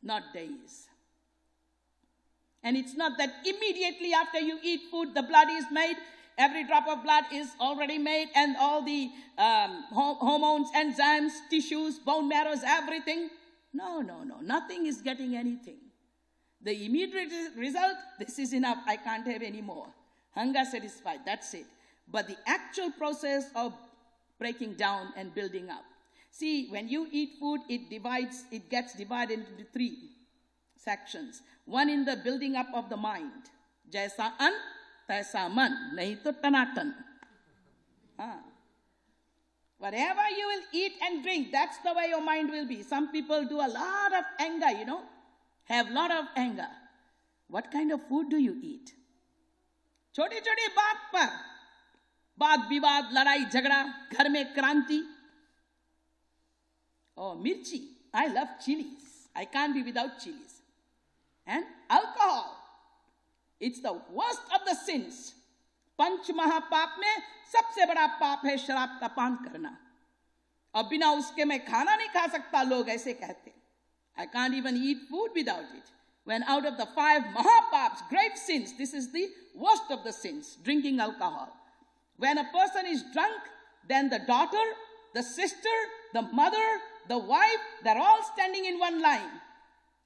Not days. And it's not that immediately after you eat food, the blood is made. Every drop of blood is already made, and all the hormones, enzymes, tissues, bone marrows, everything. No. Nothing is getting anything. The immediate result, this is enough. I can't have any more. Hunger satisfied, that's it. But the actual process of breaking down and building up. See, when you eat food, it gets divided into 3 sections. One in the building up of the mind. Jaisa an, taisa man, nahi to tanatan. Whatever you will eat and drink, that's the way your mind will be. Some people do a lot of anger, have a lot of anger. What kind of food do you eat? छोटी-छोटी बात पर वाद विवाद, लड़ाई झगड़ा, घर में क्रांति. Oh, mirchi. I love chilies. I can't be without chilies. And alcohol. It's the worst of the sins. पंच महापाप में सबसे बड़ा पाप है शराब का पान करना. और बिना उसके मैं खाना नहीं खा सकता, लोग ऐसे कहते. I can't even eat food without it. When out of the 5 mahapaps, great sins, this is the worst of the sins, drinking alcohol. When a person is drunk, then the daughter, the sister, the mother, the wife, they're all standing in one line.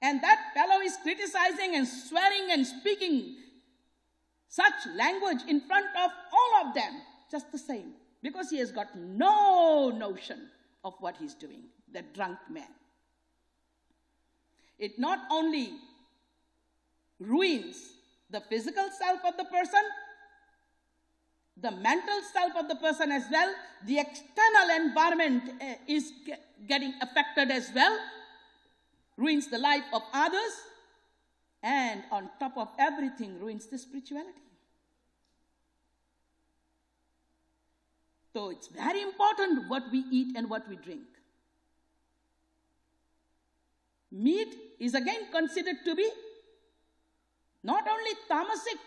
And that fellow is criticizing and swearing and speaking such language in front of all of them, just the same, because he has got no notion of what he's doing, that drunk man. It not only ruins the physical self of the person, the mental self of the person as well, the external environment is getting affected as well, ruins the life of others, and on top of everything, ruins the spirituality. So it's very important what we eat and what we drink. Meat is again considered to be not only tamasic,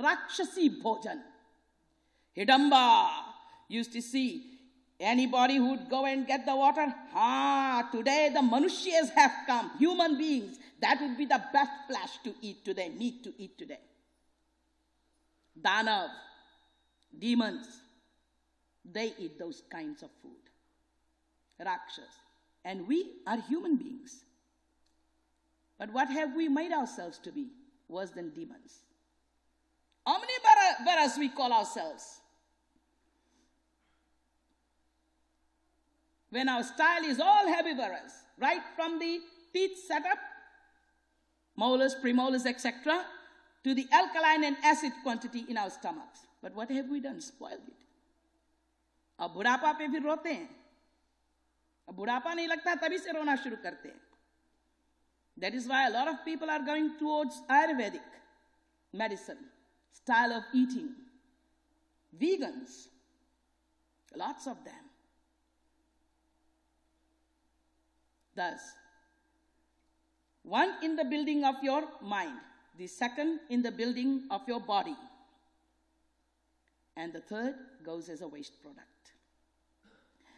rakshasi bhojan. Hidamba used to see anybody who would go and get the water. Today the manushyas have come, human beings. That would be the best flesh to eat today, meat to eat today. Danav, demons, they eat those kinds of food. Rakshas. And we are human beings. But what have we made ourselves to be? Worse than demons. Omnivorous we call ourselves. When our style is all herbivorous, right from the teeth setup, molars, premolars, etc., to the alkaline and acid quantity in our stomachs. But what have we done? Spoiled it. अब बुढ़ापा पे फिर रोते हैं. अब बुढ़ापा नहीं लगता तभी से रोना शुरू करते हैं. That is why a lot of people are going towards Ayurvedic medicine, style of eating. Vegans, lots of them. Thus, one in the building of your mind, the second in the building of your body, and the third goes as a waste product.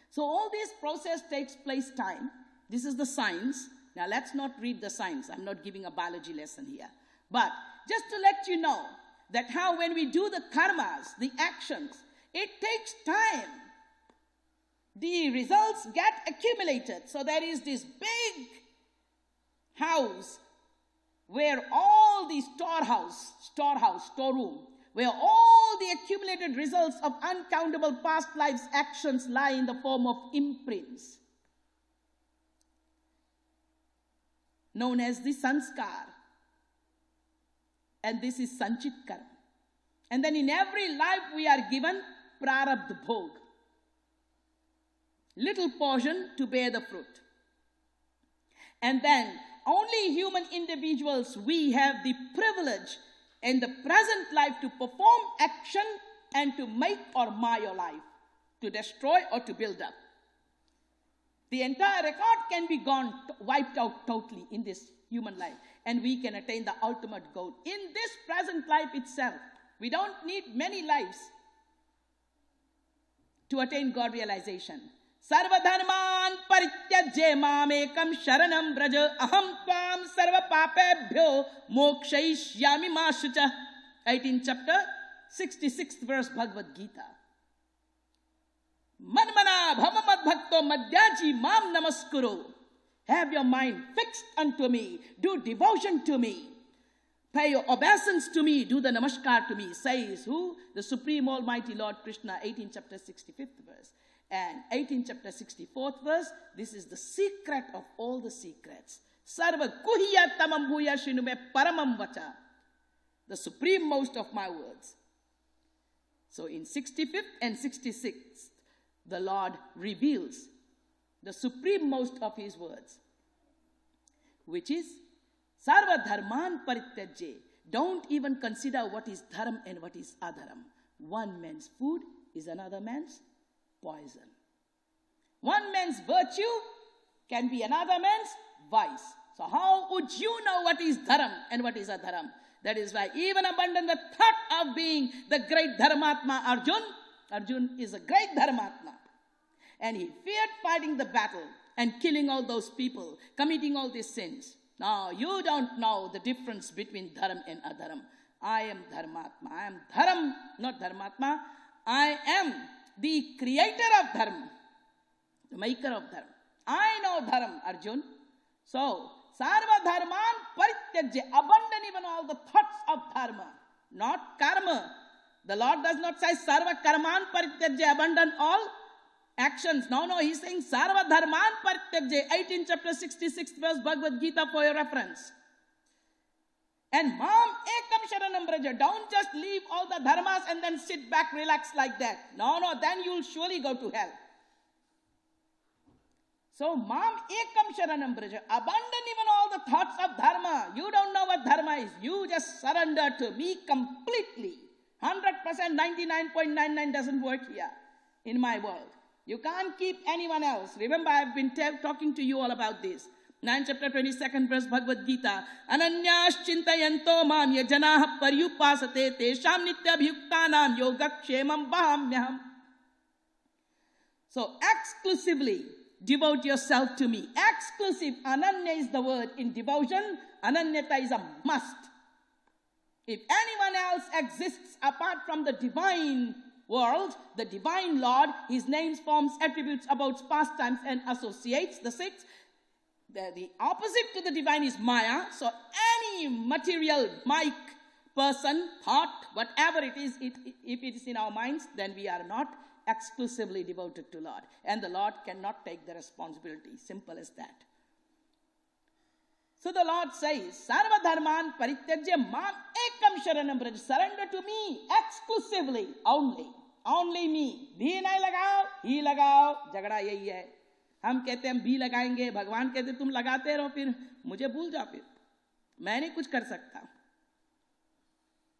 So all this process takes place time. This is the science. Now let's not read the science. I'm not giving a biology lesson here. But just to let you know that how when we do the karmas, the actions, it takes time. The results get accumulated. So there is this big house where all the storeroom, where all the accumulated results of uncountable past lives' actions lie in the form of imprints, known as the sanskar. And this is sanchit karma. And then in every life we are given prarabdha bhog, little portion to bear the fruit. And then only human individuals, we have the privilege in the present life to perform action and to make or mar your life, to destroy or to build up. The entire record can be wiped out totally in this human life, and we can attain the ultimate goal in this present life itself. We don't need many lives to attain God realization. सर्वधर्मान् परित्यज्य मामेकं शरणं व्रज अहं त्वां सर्वपापेभ्यो मोक्षयिष्यामि मा शुचः. 18th chapter, 66th verse Bhagavad Gita. Manmana bhava madbhakto madhyaji mam namaskuro. Have your mind fixed unto me. Do devotion to me. Pay your obeisance to me. Do the namaskar to me. Says who? The Supreme Almighty Lord Krishna, 18th chapter, 65th verse. And 18th chapter, 64th verse. This is the secret of all the secrets. Sarva kuhiya tamam bhuya shinume paramam vacha. The supreme most of my words. So in 65th and 66th, the Lord reveals the supreme most of his words, which is Sarva Dharman Parityajye. Don't even consider what is dharam and what is adharam. One man's food is another man's poison. One man's virtue can be another man's vice. So how would you know what is dharam and what is adharam? That is why even abandon the thought of being the great Dharmatma Arjun. Arjun is a great Dharmatma. And he feared fighting the battle and killing all those people, committing all these sins. Now, you don't know the difference between dharam and adharam. I am Dharmatma. I am dharam, not Dharmatma. I am the creator of dharma, the maker of dharma. I know dharam, Arjun. So, sarva dharman parityajya. Abandon even all the thoughts of dharma, not karma. The Lord does not say sarva karman parityajya, abandon all actions. No, he's saying sarva dharman parityajya, 18th chapter 66th verse Bhagavad Gita for your reference. And mam ekam sharanam braja. Don't just leave all the dharmas and then sit back, relax like that. No, then you'll surely go to hell. So mam ekam sharanam braja. Abandon even all the thoughts of dharma. You don't know what dharma is. You just surrender to me completely. 100%, 99.99 doesn't work here in my world. You can't keep anyone else. Remember, I've been talking to you all about this. 9th chapter, 22nd verse Bhagavad Gita. Ananyas chintayanto mam ye janah paryupasate tesham nityabhyuktanam yogakshemam bahamyaham. So exclusively devote yourself to me. Exclusive. Ananya is the word in devotion. Ananyata is a must. If anyone else exists apart from the divine world, the divine Lord, his names, forms, attributes, abodes, pastimes, and associates, the six, the opposite to the divine is Maya. So any material, mic, person, thought, whatever it is, if it is in our minds, then we are not exclusively devoted to Lord. And the Lord cannot take the responsibility. Simple as that. So the Lord says, Sarva Dharman Parityajya Mam Ekam Sharanam Braj. Surrender to me exclusively, only me. भी नहीं लगाओ, ही लगाओ. झगड़ा यही है. हम कहते हैं हम भी लगाएंगे, भगवान कहते तुम लगाते रहो, फिर मुझे भूल जाओ. फिर मैं नहीं कुछ कर सकता,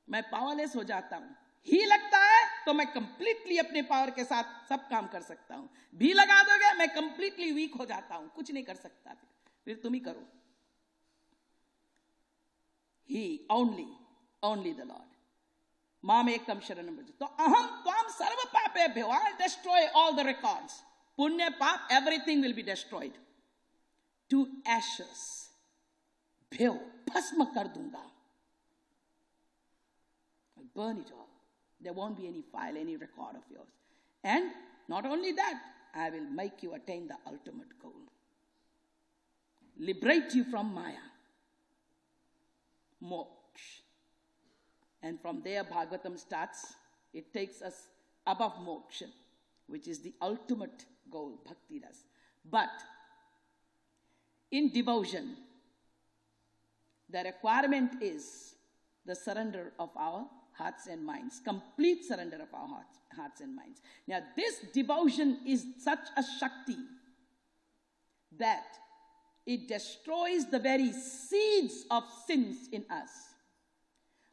मैं पावरलेस हो जाता हूं. ही लगता है तो मैं कंप्लीटली अपने पावर के साथ सब काम कर सकता हूं. भी लगा दोगे मैं कंप्लीटली वीक हो जाता हूं, कुछ नहीं कर सकता. फिर तुम ही करो. He only the Lord. Mam ekam sharanam braja. So aham tvam sarva papebhyo. I'll destroy all the records. Punya pap, everything will be destroyed. To ashes. Bhyo, bhasma kar dunga. I'll burn it all. There won't be any file, any record of yours. And not only that, I will make you attain the ultimate goal. Liberate you from Maya. Moksha. And from there Bhagavatam starts. It takes us above moksha, which is the ultimate goal, bhakti ras. But in devotion, the requirement is the surrender of our hearts and minds, complete surrender of our hearts and minds. Now this devotion is such a Shakti that it destroys the very seeds of sins in us.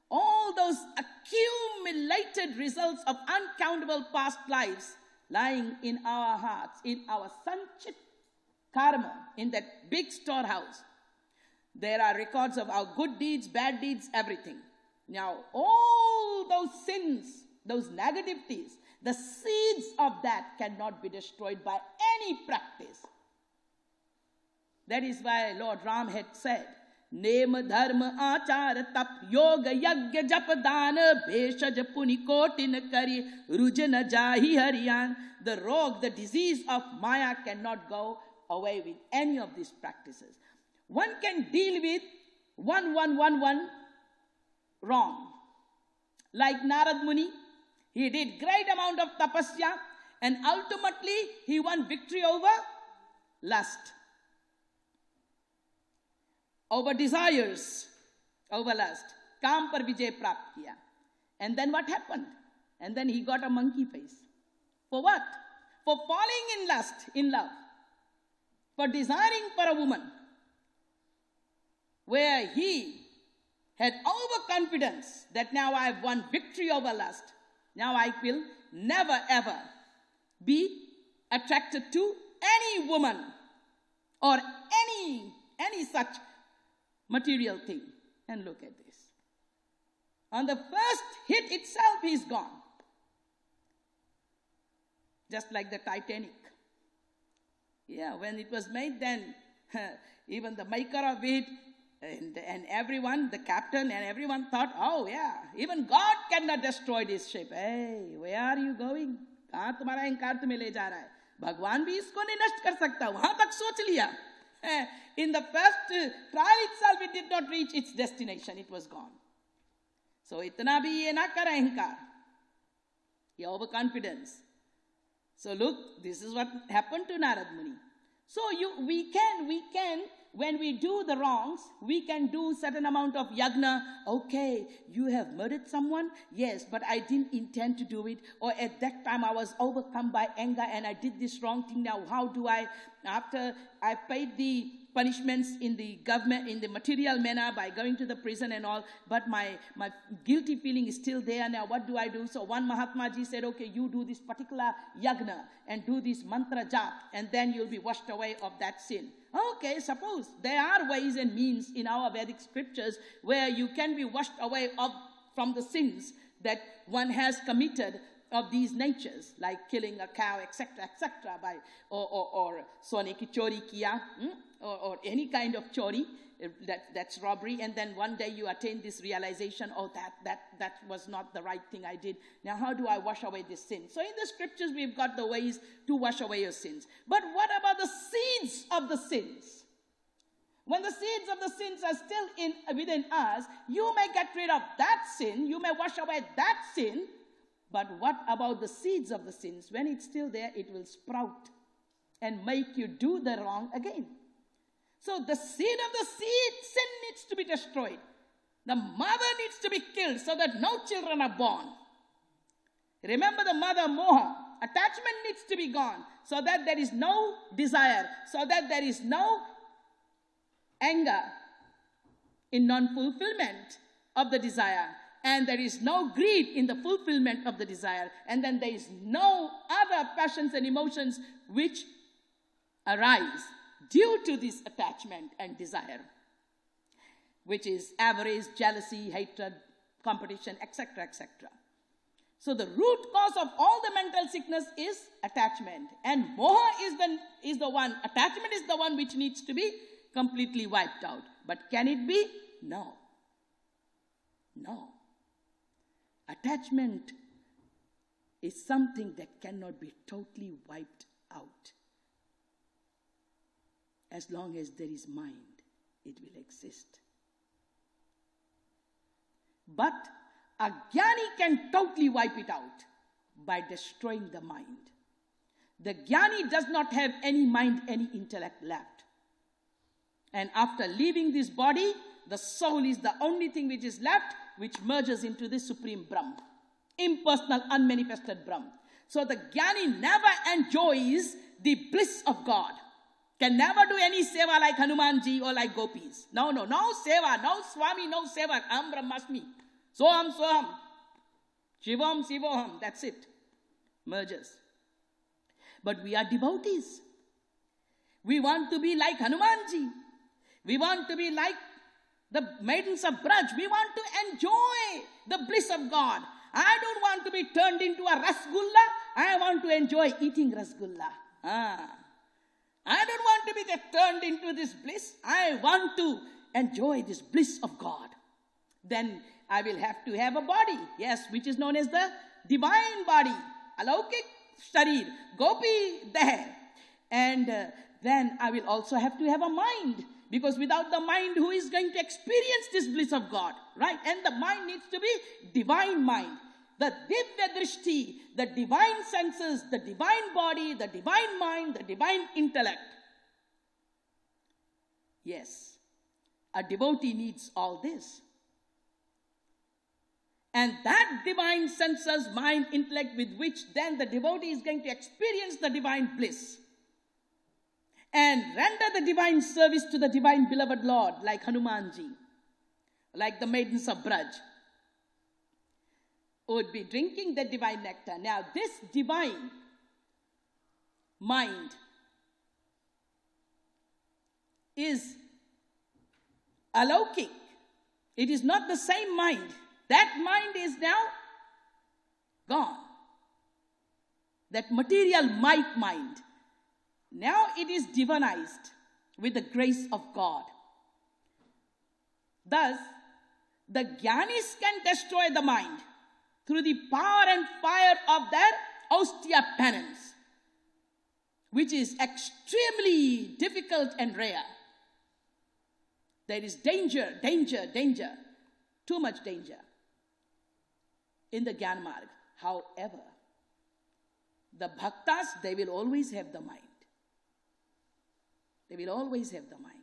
All those accumulated results of uncountable past lives lying in our hearts, in our sanchit karma, in that big storehouse. There are records of our good deeds, bad deeds, everything. Now, all those sins those negativities, the seeds of that cannot be destroyed by any practice. That is why Lord Ram had said, Nema dharma achar tap yoga yagya jap dana bheshaj punikotin kari rujana jahi hariyan. The rogue, the disease of Maya cannot go away with any of these practices. One can deal with 1 wrong. Like Narad Muni, he did great amount of tapasya and ultimately he won victory over lust, over desires, over lust. Kam par vijay prapt kiya. And then what happened? And then he got a monkey face. For what? For falling in lust, in love. For desiring for a woman. Where he had overconfidence that now I have won victory over lust. Now I will never ever be attracted to any woman or any such material thing. And look at this. On the first hit itself, he's gone. Just like the Titanic. Yeah, when it was made, then even the maker of it and everyone, the captain and everyone thought, oh yeah, even God cannot destroy this ship. Hey, where are you going? कहाँ तुम्हारा अहंकार तुम्हें ले जा रहा है? भगवान भी इसको नहीं नष्ट कर सकता. वहां तक सोच लिया. In the first trial itself, it did not reach its destination. It was gone. So इतना भी ये ना कर अहंकार. ये overconfidence. So look, this is what happened to Narad Muni. So we can, when we do the wrongs, we can do certain amount of yagna. Okay, you have murdered someone? Yes, but I didn't intend to do it. Or at that time I was overcome by anger and I did this wrong thing. Now how do I, after I paid the punishments in the government, in the material manner by going to the prison and all, but my guilty feeling is still there. Now what do I do? So one Mahatma Ji said, okay, you do this particular yagna and do this mantra jap and then you'll be washed away of that sin. Okay, suppose there are ways and means in our Vedic scriptures where you can be washed away from the sins that one has committed of these natures, like killing a cow, etc., by or sone ki chori kiya, or any kind of chori, that's robbery, and then one day you attain this realization, oh, that was not the right thing I did. Now how do I wash away this sin? So in the scriptures we've got the ways to wash away your sins. But what about the seeds of the sins? When the seeds of the sins are still within us, you may get rid of that sin, you may wash away that sin, but what about the seeds of the sins? When it's still there, it will sprout and make you do the wrong again. So the seed of the sin needs to be destroyed. The mother needs to be killed so that no children are born. Remember the mother moha. Attachment needs to be gone so that there is no desire, so that there is no anger in non-fulfillment of the desire. And there is no greed in the fulfillment of the desire. And then there is no other passions and emotions which arise due to this attachment and desire, which is avarice, jealousy, hatred, competition, etc., etc. So the root cause of all the mental sickness is attachment. And moha is the one, attachment is the one which needs to be completely wiped out. But can it be? No. No. Attachment is something that cannot be totally wiped out. As long as there is mind, it will exist. But a jnani can totally wipe it out by destroying the mind. The jnani does not have any mind, any intellect left. And after leaving this body, the soul is the only thing which is left, which merges into the supreme Brahm, impersonal, unmanifested Brahm. So the jnani never enjoys the bliss of God, can never do any seva like Hanumanji or like gopis. No seva, no Swami, no seva. Am Brahmasmi. Soham, Shivam, Shivoham. That's it. Merges. But we are devotees. We want to be like Hanumanji. We want to be like the maidens of Braj. We want to enjoy the bliss of God. I don't want to be turned into a rasgulla. I want to enjoy eating rasgulla. I don't want to be turned into this bliss. I want to enjoy this bliss of God. Then I will have to have a body, yes, which is known as the divine body. Alaukik sharir, gopi deh. And then I will also have to have a mind. Because without the mind, who is going to experience this bliss of God, right? And the mind needs to be divine mind. The divya drishti, the divine senses, the divine body, the divine mind, the divine intellect. Yes, a devotee needs all this. And that divine senses, mind, intellect with which then the devotee is going to experience the divine bliss and render the divine service to the divine beloved Lord, like Hanumanji, like the maidens of Braj, would be drinking the divine nectar. Now, this divine mind is alaukik. It is not the same mind. That mind is now gone. That material mind. Now it is divinized with the grace of God. Thus, the Jnanis can destroy the mind through the power and fire of their austere penance, which is extremely difficult and rare. There is danger, too much danger in the Jnana Marg. However, the bhaktas, they will always have the mind. They will always have the mind.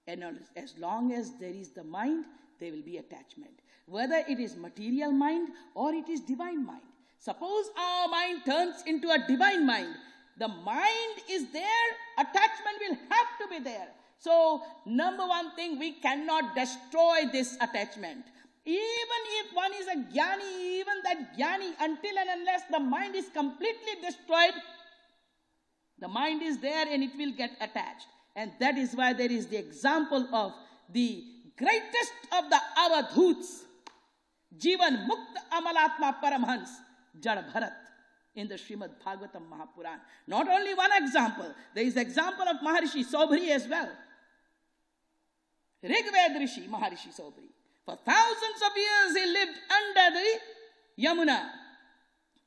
And as long as there is the mind, there will be attachment. Whether it is material mind or it is divine mind. Suppose our mind turns into a divine mind. The mind is there, attachment will have to be there. So, number one thing, we cannot destroy this attachment. Even if one is a jnani, even that jnani, until and unless the mind is completely destroyed, the mind is there and it will get attached. And that is why there is the example of the greatest of the avadhuts, Jivan Mukta Amalatma Paramhans, Jada Bharat, in the Srimad Bhagavatam Mahapuran. Not only one example, there is the example of Maharishi Sobri as well. Rigved Rishi, Maharishi Sobri. For thousands of years he lived under the Yamuna,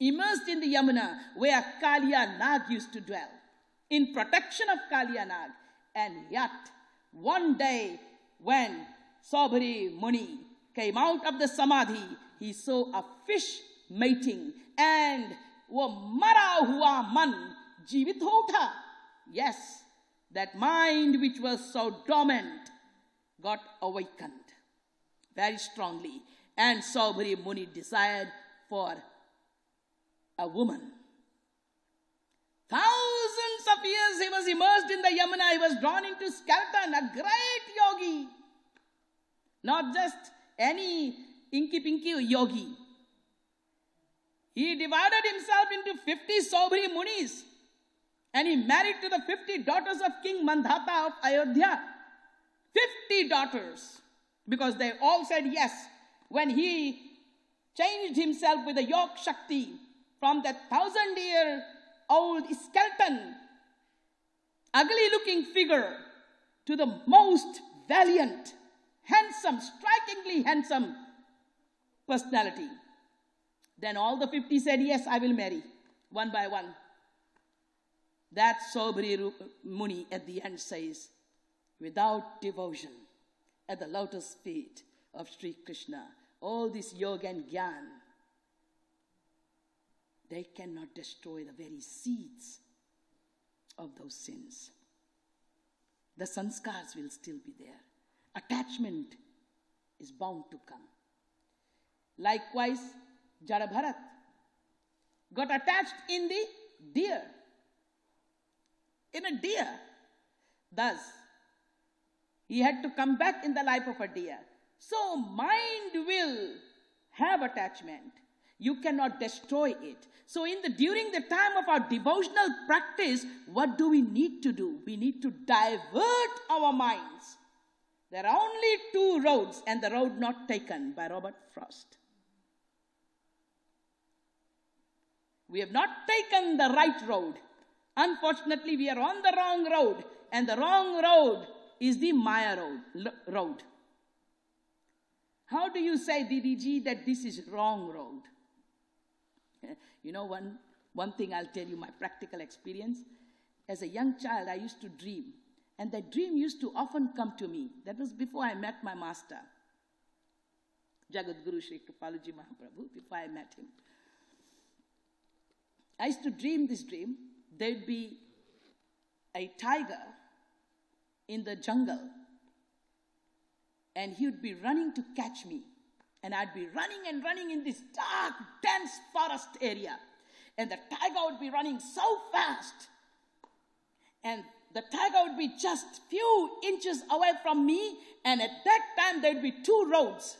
immersed in the Yamuna, where Kaliya Nag used to dwell, in protection of Kaliya Nag. And yet, one day, when Sobri Muni came out of the Samadhi, he saw a fish mating, and wo mara hua man jivit hota. Yes, that mind which was so dormant got awakened very strongly. And Sobri Muni desired for a woman. Thousands of years he was immersed in the Yamuna. He was drawn into skeleton, a great yogi. Not just any inky-pinky yogi. He divided himself into 50 Sobri Munis. And he married to the 50 daughters of King Mandhata of Ayodhya. 50 daughters. Because they all said yes. When he changed himself with the Yog Shakti from that 1,000-year-old skeleton, ugly-looking figure to the most valiant, handsome, strikingly handsome personality. Then all the 50 said, yes, I will marry, one by one. That Sobri Muni at the end says, without devotion at the lotus feet of Sri Krishna, all this yoga and gyan, they cannot destroy the very seeds of those sins. The sanskars will still be there. Attachment is bound to come. Likewise, Jada Bharat got attached in the deer. In a deer. Thus, he had to come back in the life of a deer. So, mind will have attachment. You cannot destroy it. So, during the time of our devotional practice, what do we need to do? We need to divert our minds. There are only two roads, and the road not taken by Robert Frost. We have not taken the right road. Unfortunately, we are on the wrong road, and the wrong road is the Maya road. How do you say, Didi ji, that this is wrong road? You know, one thing I'll tell you, my practical experience. As a young child, I used to dream. And that dream used to often come to me. That was before I met my master, Jagadguru Sri Kripaluji Mahaprabhu, before I met him. I used to dream this dream. There'd be a tiger in the jungle, and he would be running to catch me. And I'd be running and running in this dark, dense forest area. And the tiger would be running so fast. And the tiger would be just few inches away from me. And at that time, there'd be two roads.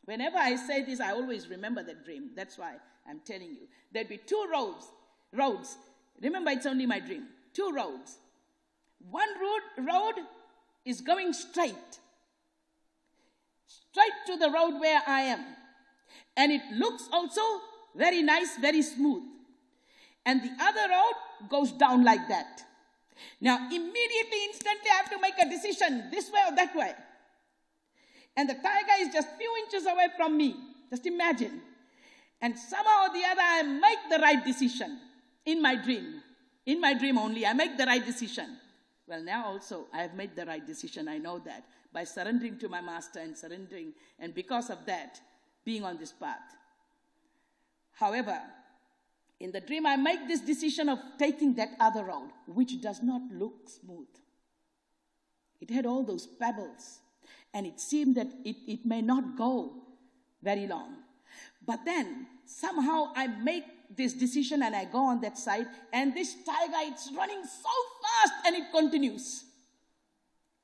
Whenever I say this, I always remember that dream. That's why I'm telling you. There'd be two roads. Remember, it's only my dream. Two roads. One road is going straight to the road where I am. And it looks also very nice, very smooth. And the other road goes down like that. Now, immediately, instantly, I have to make a decision, this way or that way. And the tiger is just few inches away from me. Just imagine. And somehow or the other, I make the right decision in my dream. In my dream only, I make the right decision. Well, now also, I have made the right decision. I know that. By surrendering to my master and surrendering, and because of that, being on this path. However, in the dream, I make this decision of taking that other road, which does not look smooth. It had all those pebbles, and it seemed that it may not go very long. But then, somehow I make this decision and I go on that side, and this tiger, it's running so fast, and it continues.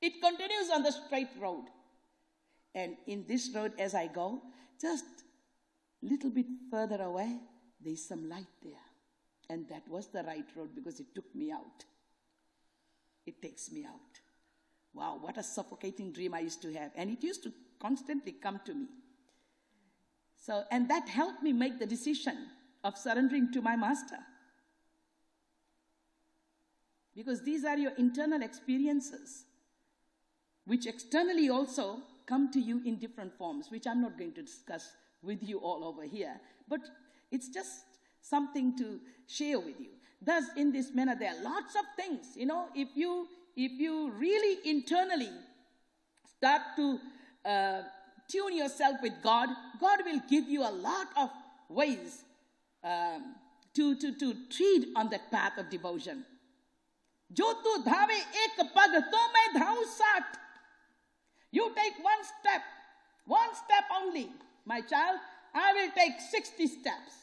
It continues on the straight road. And in this road, as I go, just a little bit further away, there's some light there. And that was the right road because it took me out. It takes me out. Wow, what a suffocating dream I used to have. And it used to constantly come to me. So, and that helped me make the decision of surrendering to my master. Because these are your internal experiences, which externally also come to you in different forms, which I'm not going to discuss with you all over here. But it's just something to share with you. Thus, in this manner, there are lots of things. You know, if you really internally start to tune yourself with God, God will give you a lot of ways to tread on that path of devotion. Jo tu dhave ek pag, to main dhaun sat. You take one step only. My child, I will take 60 steps.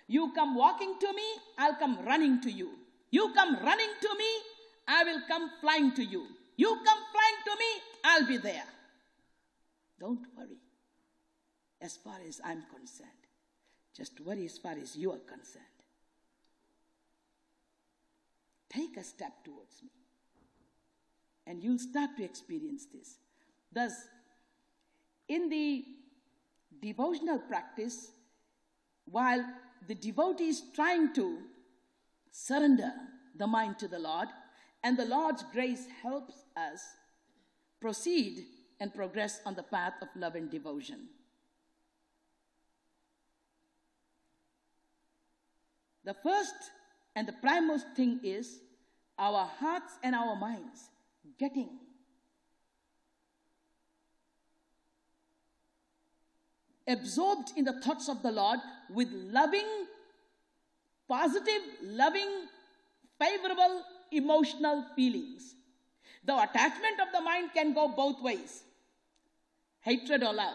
You come walking to me, I'll come running to you. You come running to me, I will come flying to you. You come flying to me, I'll be there. Don't worry as far as I'm concerned. Just worry as far as you are concerned. Take a step towards me, and you'll start to experience this. Thus, in the devotional practice, while the devotee is trying to surrender the mind to the Lord, and the Lord's grace helps us proceed and progress on the path of love and devotion. The first and the primemost thing is our hearts and our minds getting absorbed in the thoughts of the Lord with loving, positive, loving, favorable, emotional feelings. The attachment of the mind can go both ways, hatred or love.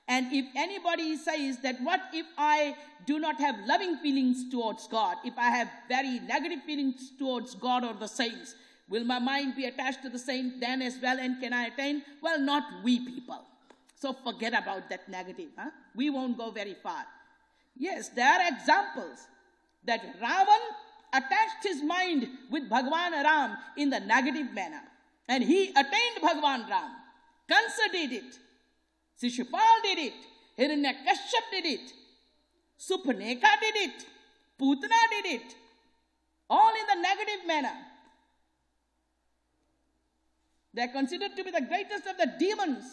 And if anybody says that what if I do not have loving feelings towards God, if I have very negative feelings towards God or the saints, will my mind be attached to the saint then as well, and can I attain? Well, not we people. So forget about that negative. We won't go very far. Yes, there are examples that Ravan attached his mind with Bhagwan Ram in the negative manner. And he attained Bhagwan Ram. Kansa did it. Shishupal did it. Hiranyakashyap did it. Supneka did it. Putana did it. All in the negative manner. They are considered to be the greatest of the demons.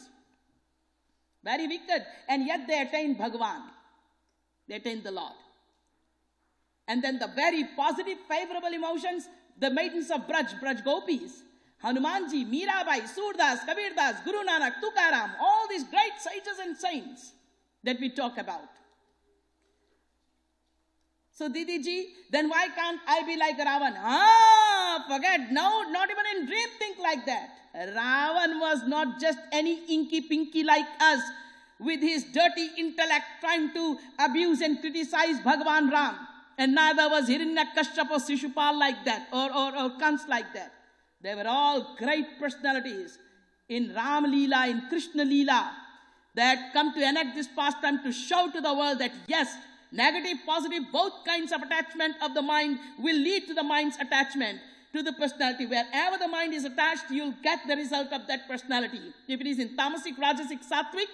Very wicked. And yet they attained Bhagavan. They attained the Lord. And then the very positive, favorable emotions, the maidens of Braj Gopis, Hanumanji, Mirabai, Surdas, Kabirdas, Guru Nanak, Tukaram, all these great sages and saints that we talk about. So Didi ji, then why can't I be like Ravan? Forget, no, not even in dream think like that. Ravan was not just any inky pinky like us with his dirty intellect trying to abuse and criticize Bhagavan Ram. And neither was Hiranyakashipu or Shishupal like that or Kans like that. They were all great personalities in Ram Leela, in Krishna Leela, that come to enact this pastime to show to the world that yes, negative, positive, both kinds of attachment of the mind will lead to the mind's attachment to the personality. Wherever the mind is attached, you'll get the result of that personality. If it is in tamasic, rajasic, sattvic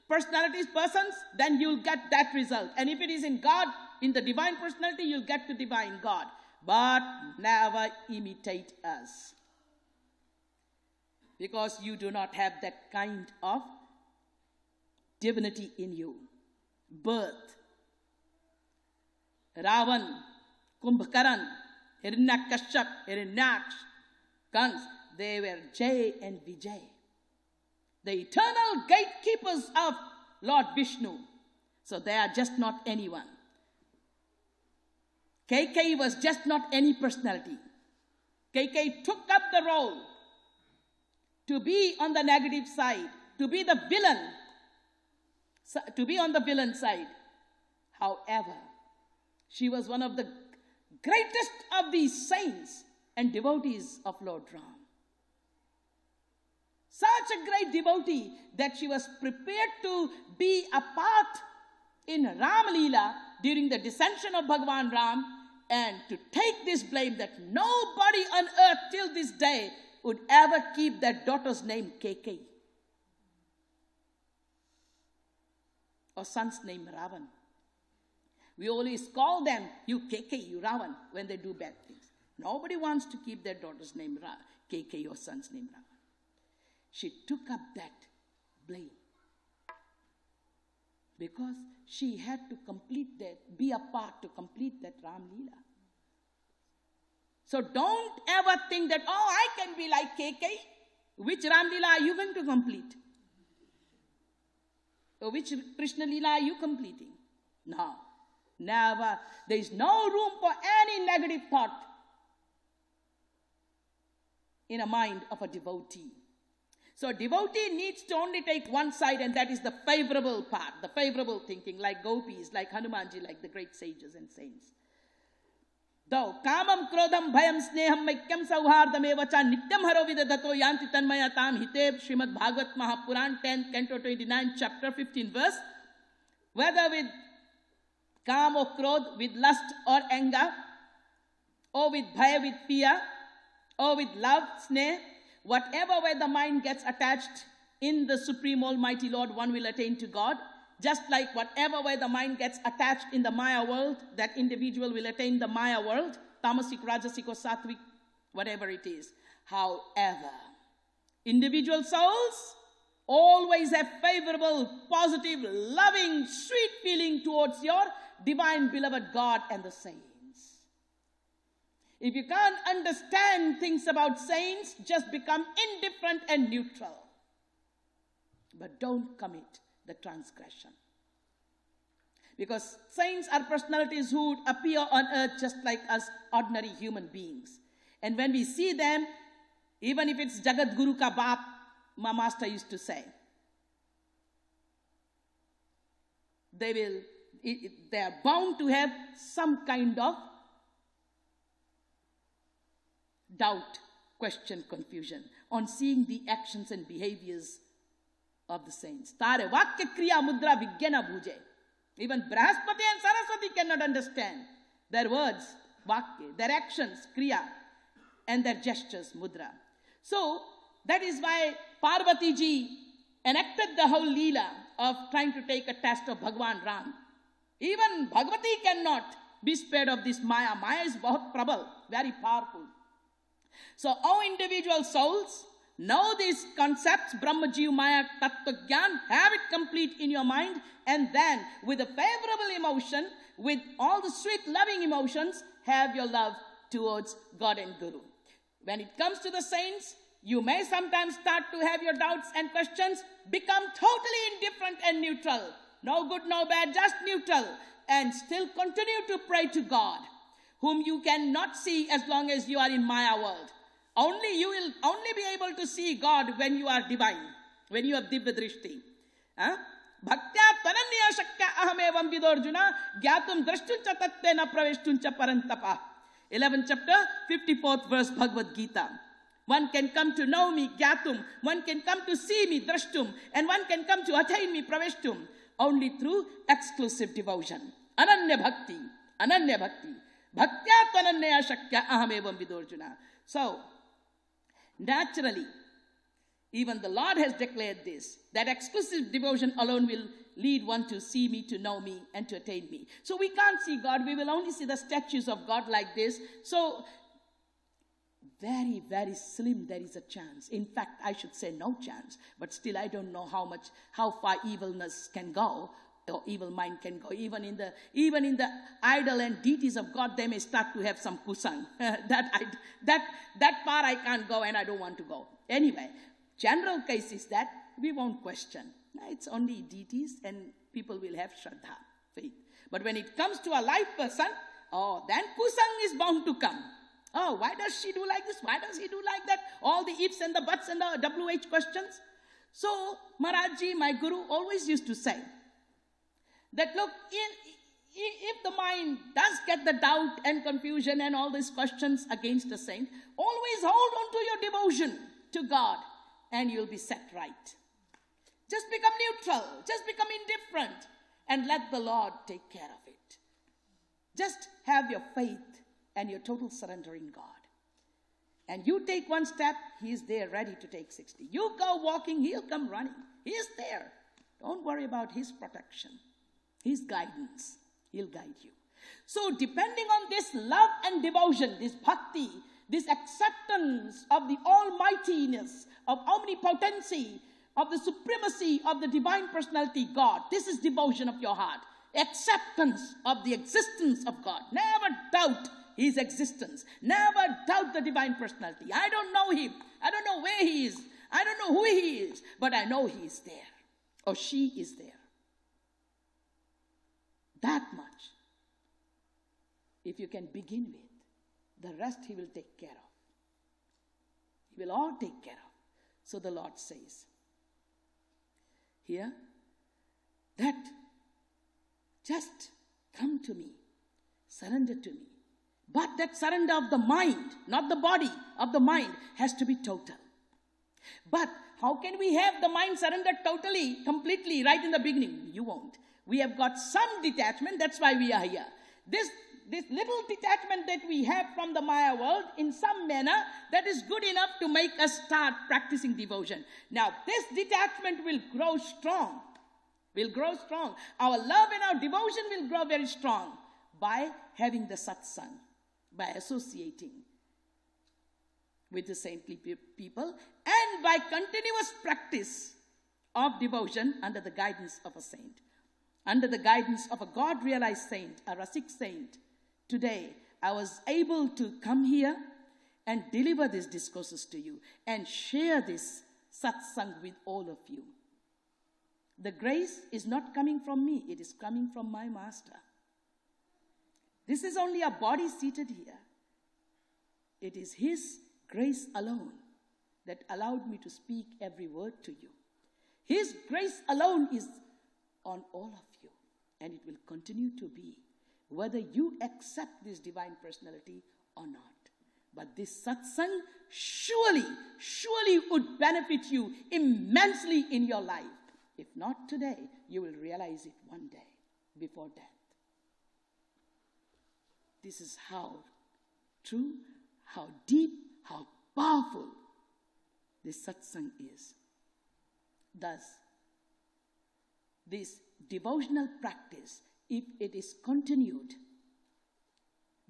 personalities, persons, then you'll get that result. And if it is in God, in the divine personality, you'll get the divine God. But never imitate us. Because you do not have that kind of divinity in you. Birth. Ravan, Kumbhakaran, Hiranyakashipu, Hiranyaksh, Kans, they were Jay and Vijay. The eternal gatekeepers of Lord Vishnu. So they are just not anyone. Kaikeyi was just not any personality. Kaikeyi took up the role to be on the negative side, to be the villain, to be on the villain side. However, she was one of the greatest of these saints and devotees of Lord Ram. Such a great devotee that she was prepared to be a part in Ram Leela during the descension of Bhagavan Ram and to take this blame that nobody on earth till this day would ever keep their daughter's name Kaikeyi or son's name Ravan. We always call them, you Kaikeyi, you Ravan, when they do bad things. Nobody wants to keep their daughter's name Kaikeyi or son's name Ravan. She took up that blame because she had to complete that, be a part to complete that Ram Leela. So don't ever think that, oh, I can be like Kaikeyi. Which Ram Leela are you going to complete? Or which Krishna Leela are you completing? No, never. There is no room for any negative thought in a mind of a devotee. So a devotee needs to only take one side, and that is the favorable part, the favorable thinking, like gopis, like Hanumanji, like the great sages and saints. Though kamam krodham bhayam sneham maikyam sauhardam evacha nityam haro vidadato yanti tanmayatam hiteb Srimad Bhagavat Mahapuran 10th canto 29 chapter 15 verse, whether with kam or krodh, with lust or anger, or with bhaya, with fear, or with love, sneh, whatever way the mind gets attached in the Supreme Almighty Lord, one will attain to God. Just like whatever way the mind gets attached in the Maya world, that individual will attain the Maya world, tamasic, rajasic, or sattvic, whatever it is. However, individual souls always have favorable, positive, loving, sweet feeling towards your divine beloved God and the saints. If you can't understand things about saints, just become indifferent and neutral. But don't commit the transgression. Because saints are personalities who would appear on earth just like us ordinary human beings. And when we see them, even if it's Jagat Guru ka baap, my master used to say, they are bound to have some kind of doubt, question, confusion on seeing the actions and behaviors of the saints. Tare vakya kriya mudra vigyana bhuje. Even Brahaspati and Saraswati cannot understand their words, vakya, their actions, kriya, and their gestures, mudra. So that is why Parvati ji enacted the whole Leela of trying to take a test of Bhagavan Ram Even Bhagavati cannot be spared of this Maya. Maya is bahut prabal, very powerful. So all individual souls know these concepts, Brahma, Jiv, Maya, Tattva, Gyan, have it complete in your mind, and then with a favorable emotion, with all the sweet loving emotions, have your love towards God and Guru. When it comes to the saints, you may sometimes start to have your doubts and questions, become totally indifferent and neutral. No good, no bad, just neutral. And still continue to pray to God, whom you cannot see as long as you are in Maya world. You will only be able to see God when you are divine, when you have Divya Drishti. Bhaktya tananya shakya ahamevam vidorjuna gyatum drashtuncha tattena praveshtuncha parantapa. 11th chapter, 54th verse, Bhagavad Gita. One can come to know me, gyatum. One can come to see me, drashtum. And one can come to attain me, praveshtum. Only through exclusive devotion. Ananya bhakti. Ananya bhakti. Bhaktya tananya shakya ahamevam vidorjuna. So, naturally, even the Lord has declared this, that exclusive devotion alone will lead one to see me, to know me, and to attain me. So we can't see God. We will only see the statues of God like this. So very, very slim there is a chance. In fact, I should say no chance. But still, I don't know how far evilness can go, or evil mind can go. Even in the idol and deities of God, they may start to have some kusang. That far I can't go, and I don't want to go. Anyway, general case is that we won't question. It's only deities, and people will have shraddha, faith. But when it comes to a live person, then kusang is bound to come. Why does she do like this? Why does he do like that? All the ifs and the buts and the WH questions. So, Maharajji, my guru, always used to say that, look, if the mind does get the doubt and confusion and all these questions against the saint, always hold on to your devotion to God, and you'll be set right. Just become neutral. Just become indifferent. And let the Lord take care of it. Just have your faith and your total surrender in God. And you take one step, He is there ready to take 60. You go walking, He'll come running. He is there. Don't worry about His protection, His guidance. He'll guide you. So depending on this love and devotion, this bhakti, this acceptance of the almightiness, of omnipotency, of the supremacy of the divine personality God, this is devotion of your heart. Acceptance of the existence of God. Never doubt His existence. Never doubt the divine personality. I don't know Him. I don't know where He is. I don't know who He is. But I know He is there. Or she is there. That much. If you can begin with, the rest He will take care of. He will all take care of. So the Lord says here that just come to me, surrender to me. But that surrender of the mind, not the body, of the mind, has to be total. But how can we have the mind surrendered totally, completely, right in the beginning? You won't. We have got some detachment, that's why we are here. This little detachment that we have from the Maya world, in some manner, that is good enough to make us start practicing devotion. Now, this detachment will grow strong. Will grow strong. Our love and our devotion will grow very strong by having the satsang, by associating with the saintly people, and by continuous practice of devotion under the guidance of a saint, under the guidance of a God-realized saint, a Rasik saint. Today, I was able to come here and deliver these discourses to you and share this satsang with all of you. The grace is not coming from me, it is coming from my master. This is only a body seated here. It is His grace alone that allowed me to speak every word to you. His grace alone is on all of you, and it will continue to be, whether you accept this divine personality or not. But this satsang surely would benefit you immensely in your life. If not today, you will realize it one day before death. This is how true, how deep, how powerful this satsang is. Thus, this devotional practice if it is continued,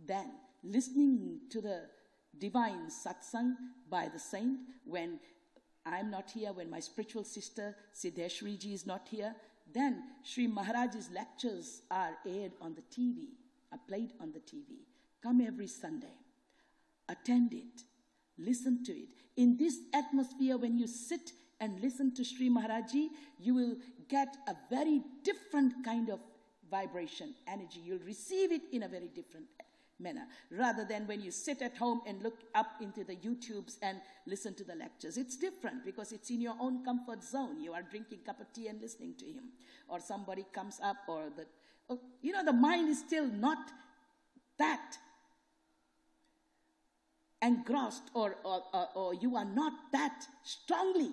then listening to the divine satsang by the saint, when I'm not here, when my spiritual sister Siddheshwari ji is not here, then Sri Maharaj's lectures are aired on the TV, are played on the TV. Come every Sunday, attend it, listen to it. In this atmosphere, when you sit and listen to Sri Maharaj ji, you will get a very different kind of vibration, energy. You'll receive it in a very different manner, rather than when you sit at home and look up into the YouTubes and listen to the lectures. It's different because it's in your own comfort zone. You are drinking a cup of tea and listening to him, or somebody comes up, or the mind is still not that engrossed, or you are not that strongly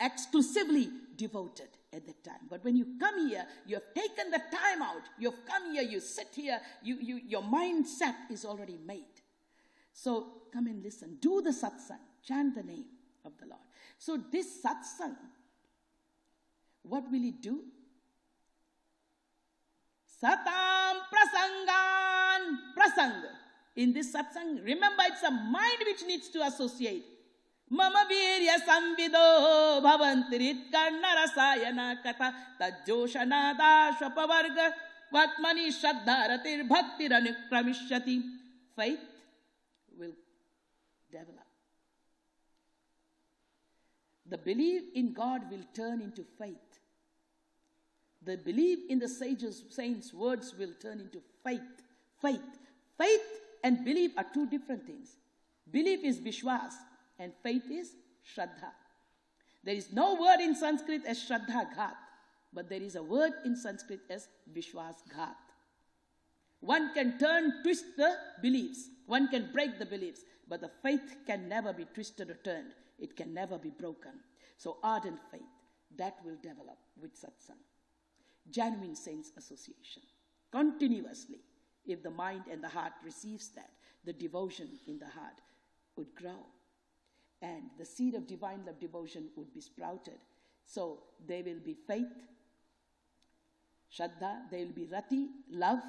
exclusively devoted at that time. But when you come here, you have taken the time out. You have come here, you sit here, your mindset is already made. So come and listen. Do the satsang. Chant the name of the Lord. So this satsang, what will it do? Satam prasangan prasang. In this satsang, remember, it's a mind which needs to associate. Mama virya samvido bhavantirit karna rasayana kata tajoshanada shwapavarga vatmani shraddharatir bhaktir anukramishyati. Faith will develop. The belief in God will turn into faith. The belief in the saints' words will turn into faith. Faith and belief are two different things. Belief is vishwas, and faith is shraddha. There is no word in Sanskrit as shraddha ghat, but there is a word in Sanskrit as vishwas ghat. One can twist the beliefs. One can break the beliefs, but the faith can never be twisted or turned. It can never be broken. So ardent faith, that will develop with satsang. Genuine saints association. Continuously, if the mind and the heart receives that, the devotion in the heart would grow. And the seed of divine love devotion would be sprouted. So there will be faith, shraddha, there will be rati, love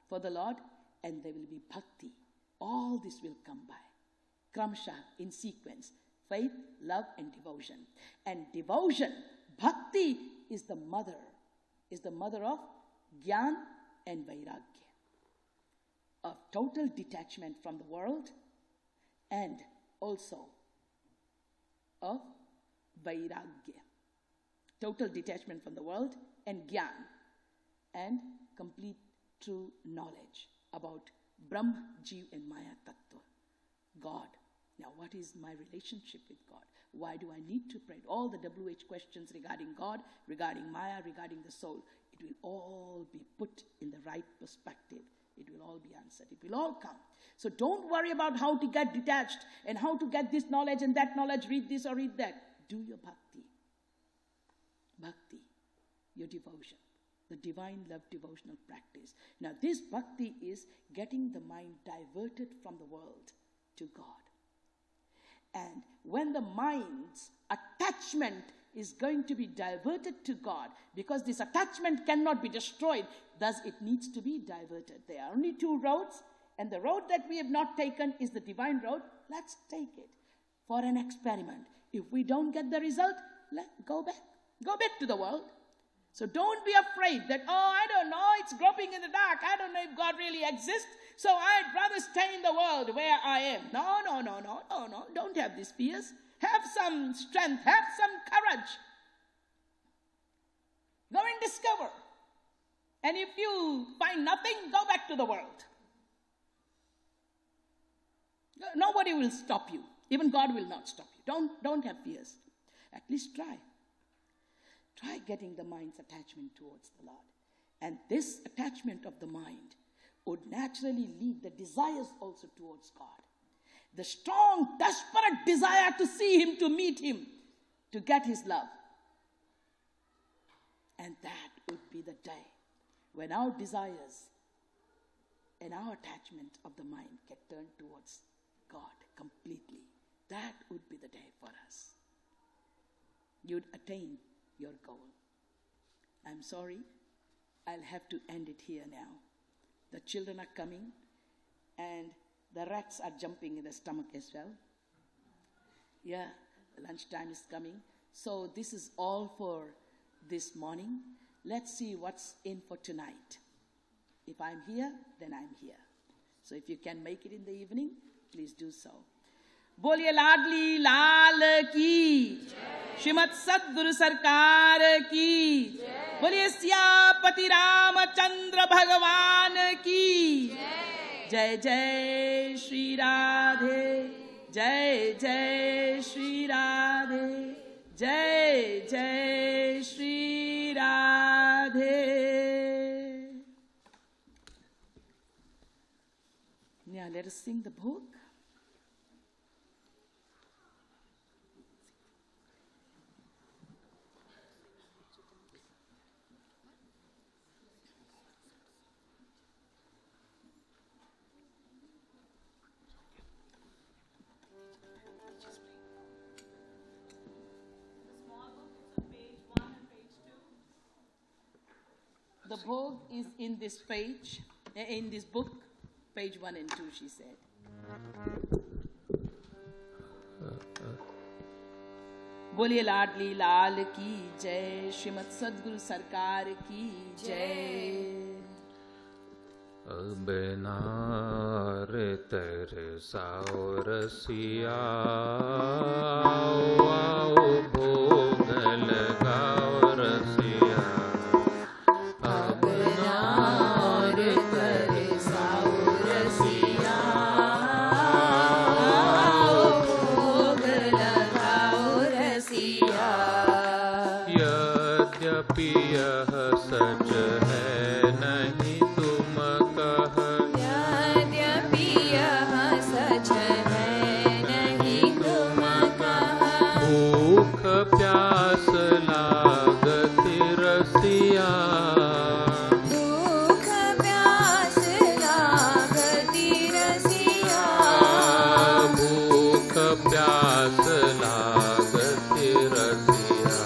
for the Lord, and there will be bhakti. All this will come by. Kramsha, in sequence. Faith, love, and devotion. And devotion, bhakti, is the mother of Gyan and Vairagya, of total detachment from the world, and also of Vairagya, total detachment from the world, and Gyan, and complete true knowledge about Brahm, Jeev, and Maya Tattva, God. Now, what is my relationship with God? Why do I need to pray? All the WH questions regarding God, regarding Maya, regarding the soul, it will all be put in the right perspective. It will all be answered. It will all come. So don't worry about how to get detached and how to get this knowledge and that knowledge, read this or read that. Do your bhakti. Bhakti, your devotion, the divine love devotional practice. Now this bhakti is getting the mind diverted from the world to God. And when the mind's attachment is going to be diverted to God, because this attachment cannot be destroyed, thus it needs to be diverted. There are only two roads, and the road that we have not taken is the divine road. Let's take it for an experiment. If we don't get the result, go back. Go back to the world. So don't be afraid that, I don't know, it's groping in the dark. I don't know if God really exists, so I'd rather stay in the world where I am. No. Don't have these fears. Have some strength. Have some courage. Go and discover. And if you find nothing, go back to the world. Nobody will stop you. Even God will not stop you. Don't have fears. At least try. Try getting the mind's attachment towards the Lord. And this attachment of the mind would naturally lead the desires also towards God. The strong, desperate desire to see Him, to meet Him, to get His love. And that would be the day when our desires and our attachment of the mind get turned towards God completely. That would be the day for us. You'd attain your goal. I'm sorry, I'll have to end it here now. The children are coming, and the rats are jumping in the stomach as well. Yeah, lunchtime is coming. So this is all for this morning. Let's see what's in for tonight. If I'm here, then I'm here. So if you can make it in the evening, please do so. बोलिए लाडली लाल की, श्रीमद सद्गुरु सरकार की, बोलिए सियापति रामचंद्र भगवान की, जय जय श्री राधे, जय जय श्री राधे, जय जय Shri Radhe. Now let us sing the book. The bhog is in this page, in this book, page 1 and 2, she said. बोलिए लाडली लाल की जय, श्रीमद सद्गुरु सरकार की जय. अब नार तरसाओ रसिया, आओ भोग लगाओ रसिया. अब नार तरसाओ रसिया, आओ भोग लगाओ रसिया. यद्यपि यह सच है नहीं प्यास लागती रसिया, दुख प्यास लागती रसिया, भूख प्यास लागती रसिया,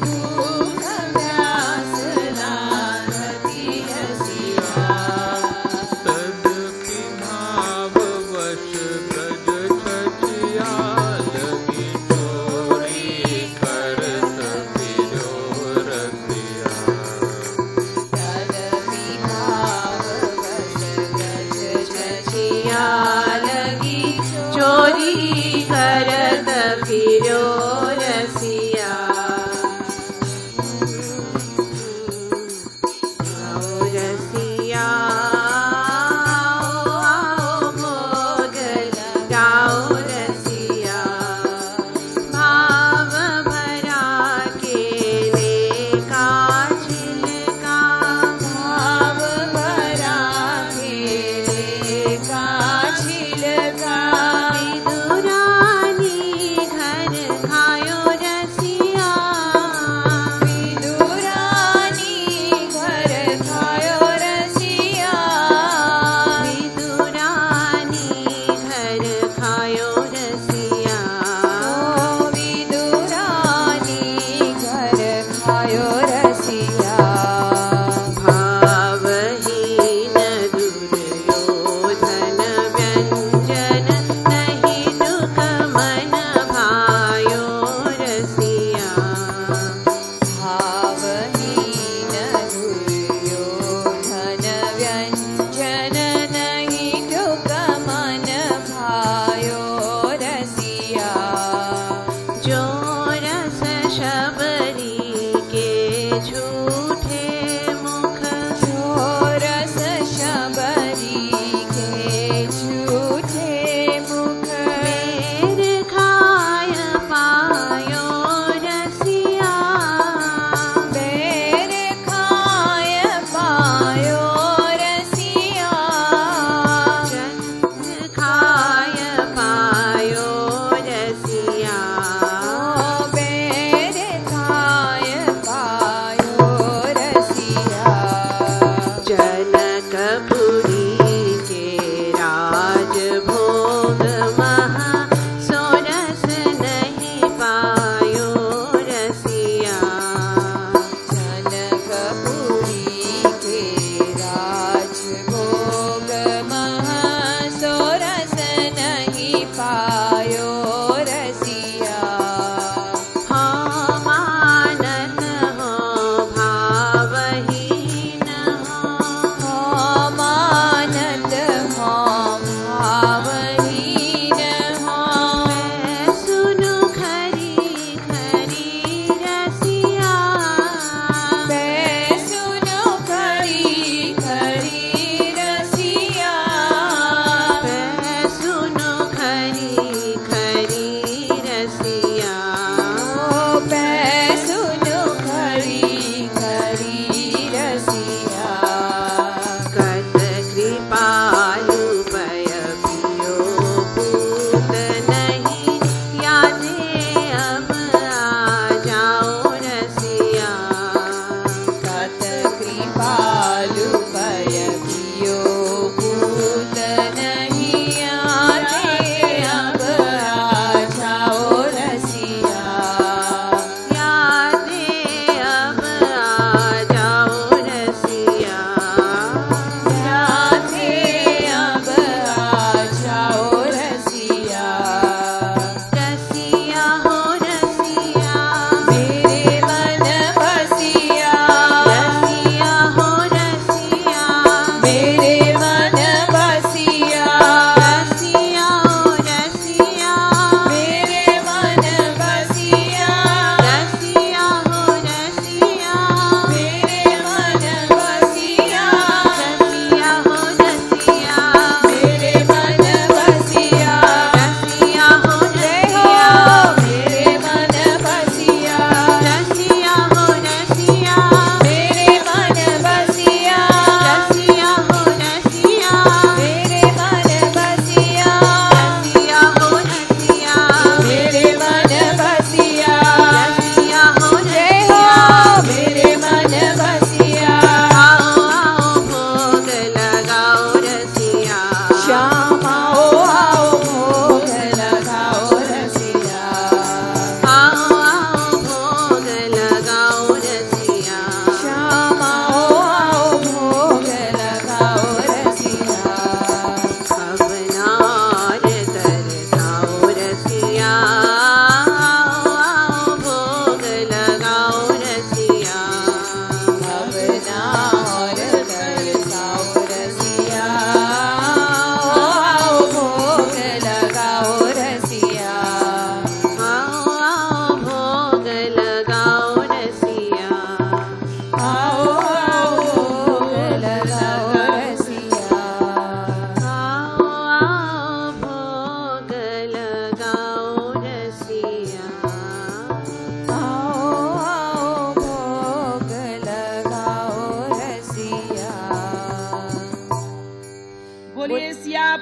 दुख प्यास लागती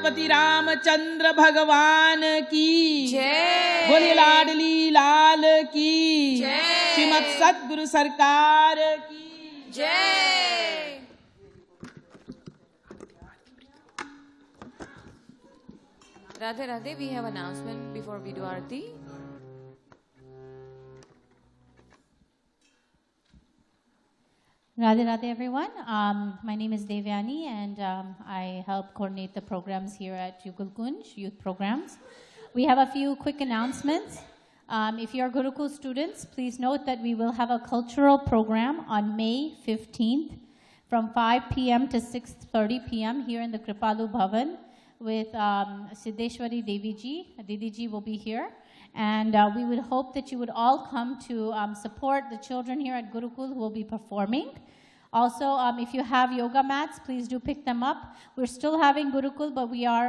सीतापति रामचंद्र भगवान की जय। बोले लाडली लाल की जय। श्रीमद सद्गुरु सरकार की जय। Radhe Radhe, we have announcement before we do Aarti. Radhe Radhe everyone. My name is Devyani and I help coordinate the programs here at Yugal Kunj, youth programs. We have a few quick announcements. If you are Gurukul students, please note that we will have a cultural program on May 15th from 5 p.m. to 6:30 p.m. here in the Kripalu Bhavan with Siddheshwari Devi Ji. Didi Ji will be here. And we would hope that you would all come to support the children here at Gurukul who will be performing. Also, if you have yoga mats, please do pick them up. We're still having Gurukul, but we are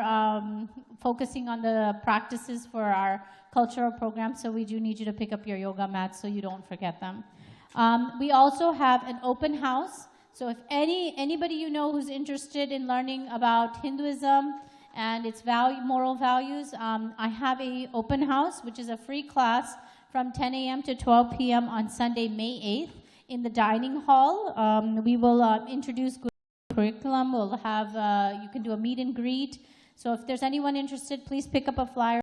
focusing on the practices for our cultural program, so we do need you to pick up your yoga mats so you don't forget them. We also have an open house. So if anybody you know who's interested in learning about Hinduism and its moral values, I have a open house, which is a free class from 10 a.m. to 12 p.m. on Sunday, May 8th in the dining hall. We will introduce curriculum. We'll have, you can do a meet and greet. So if there's anyone interested, please pick up a flyer.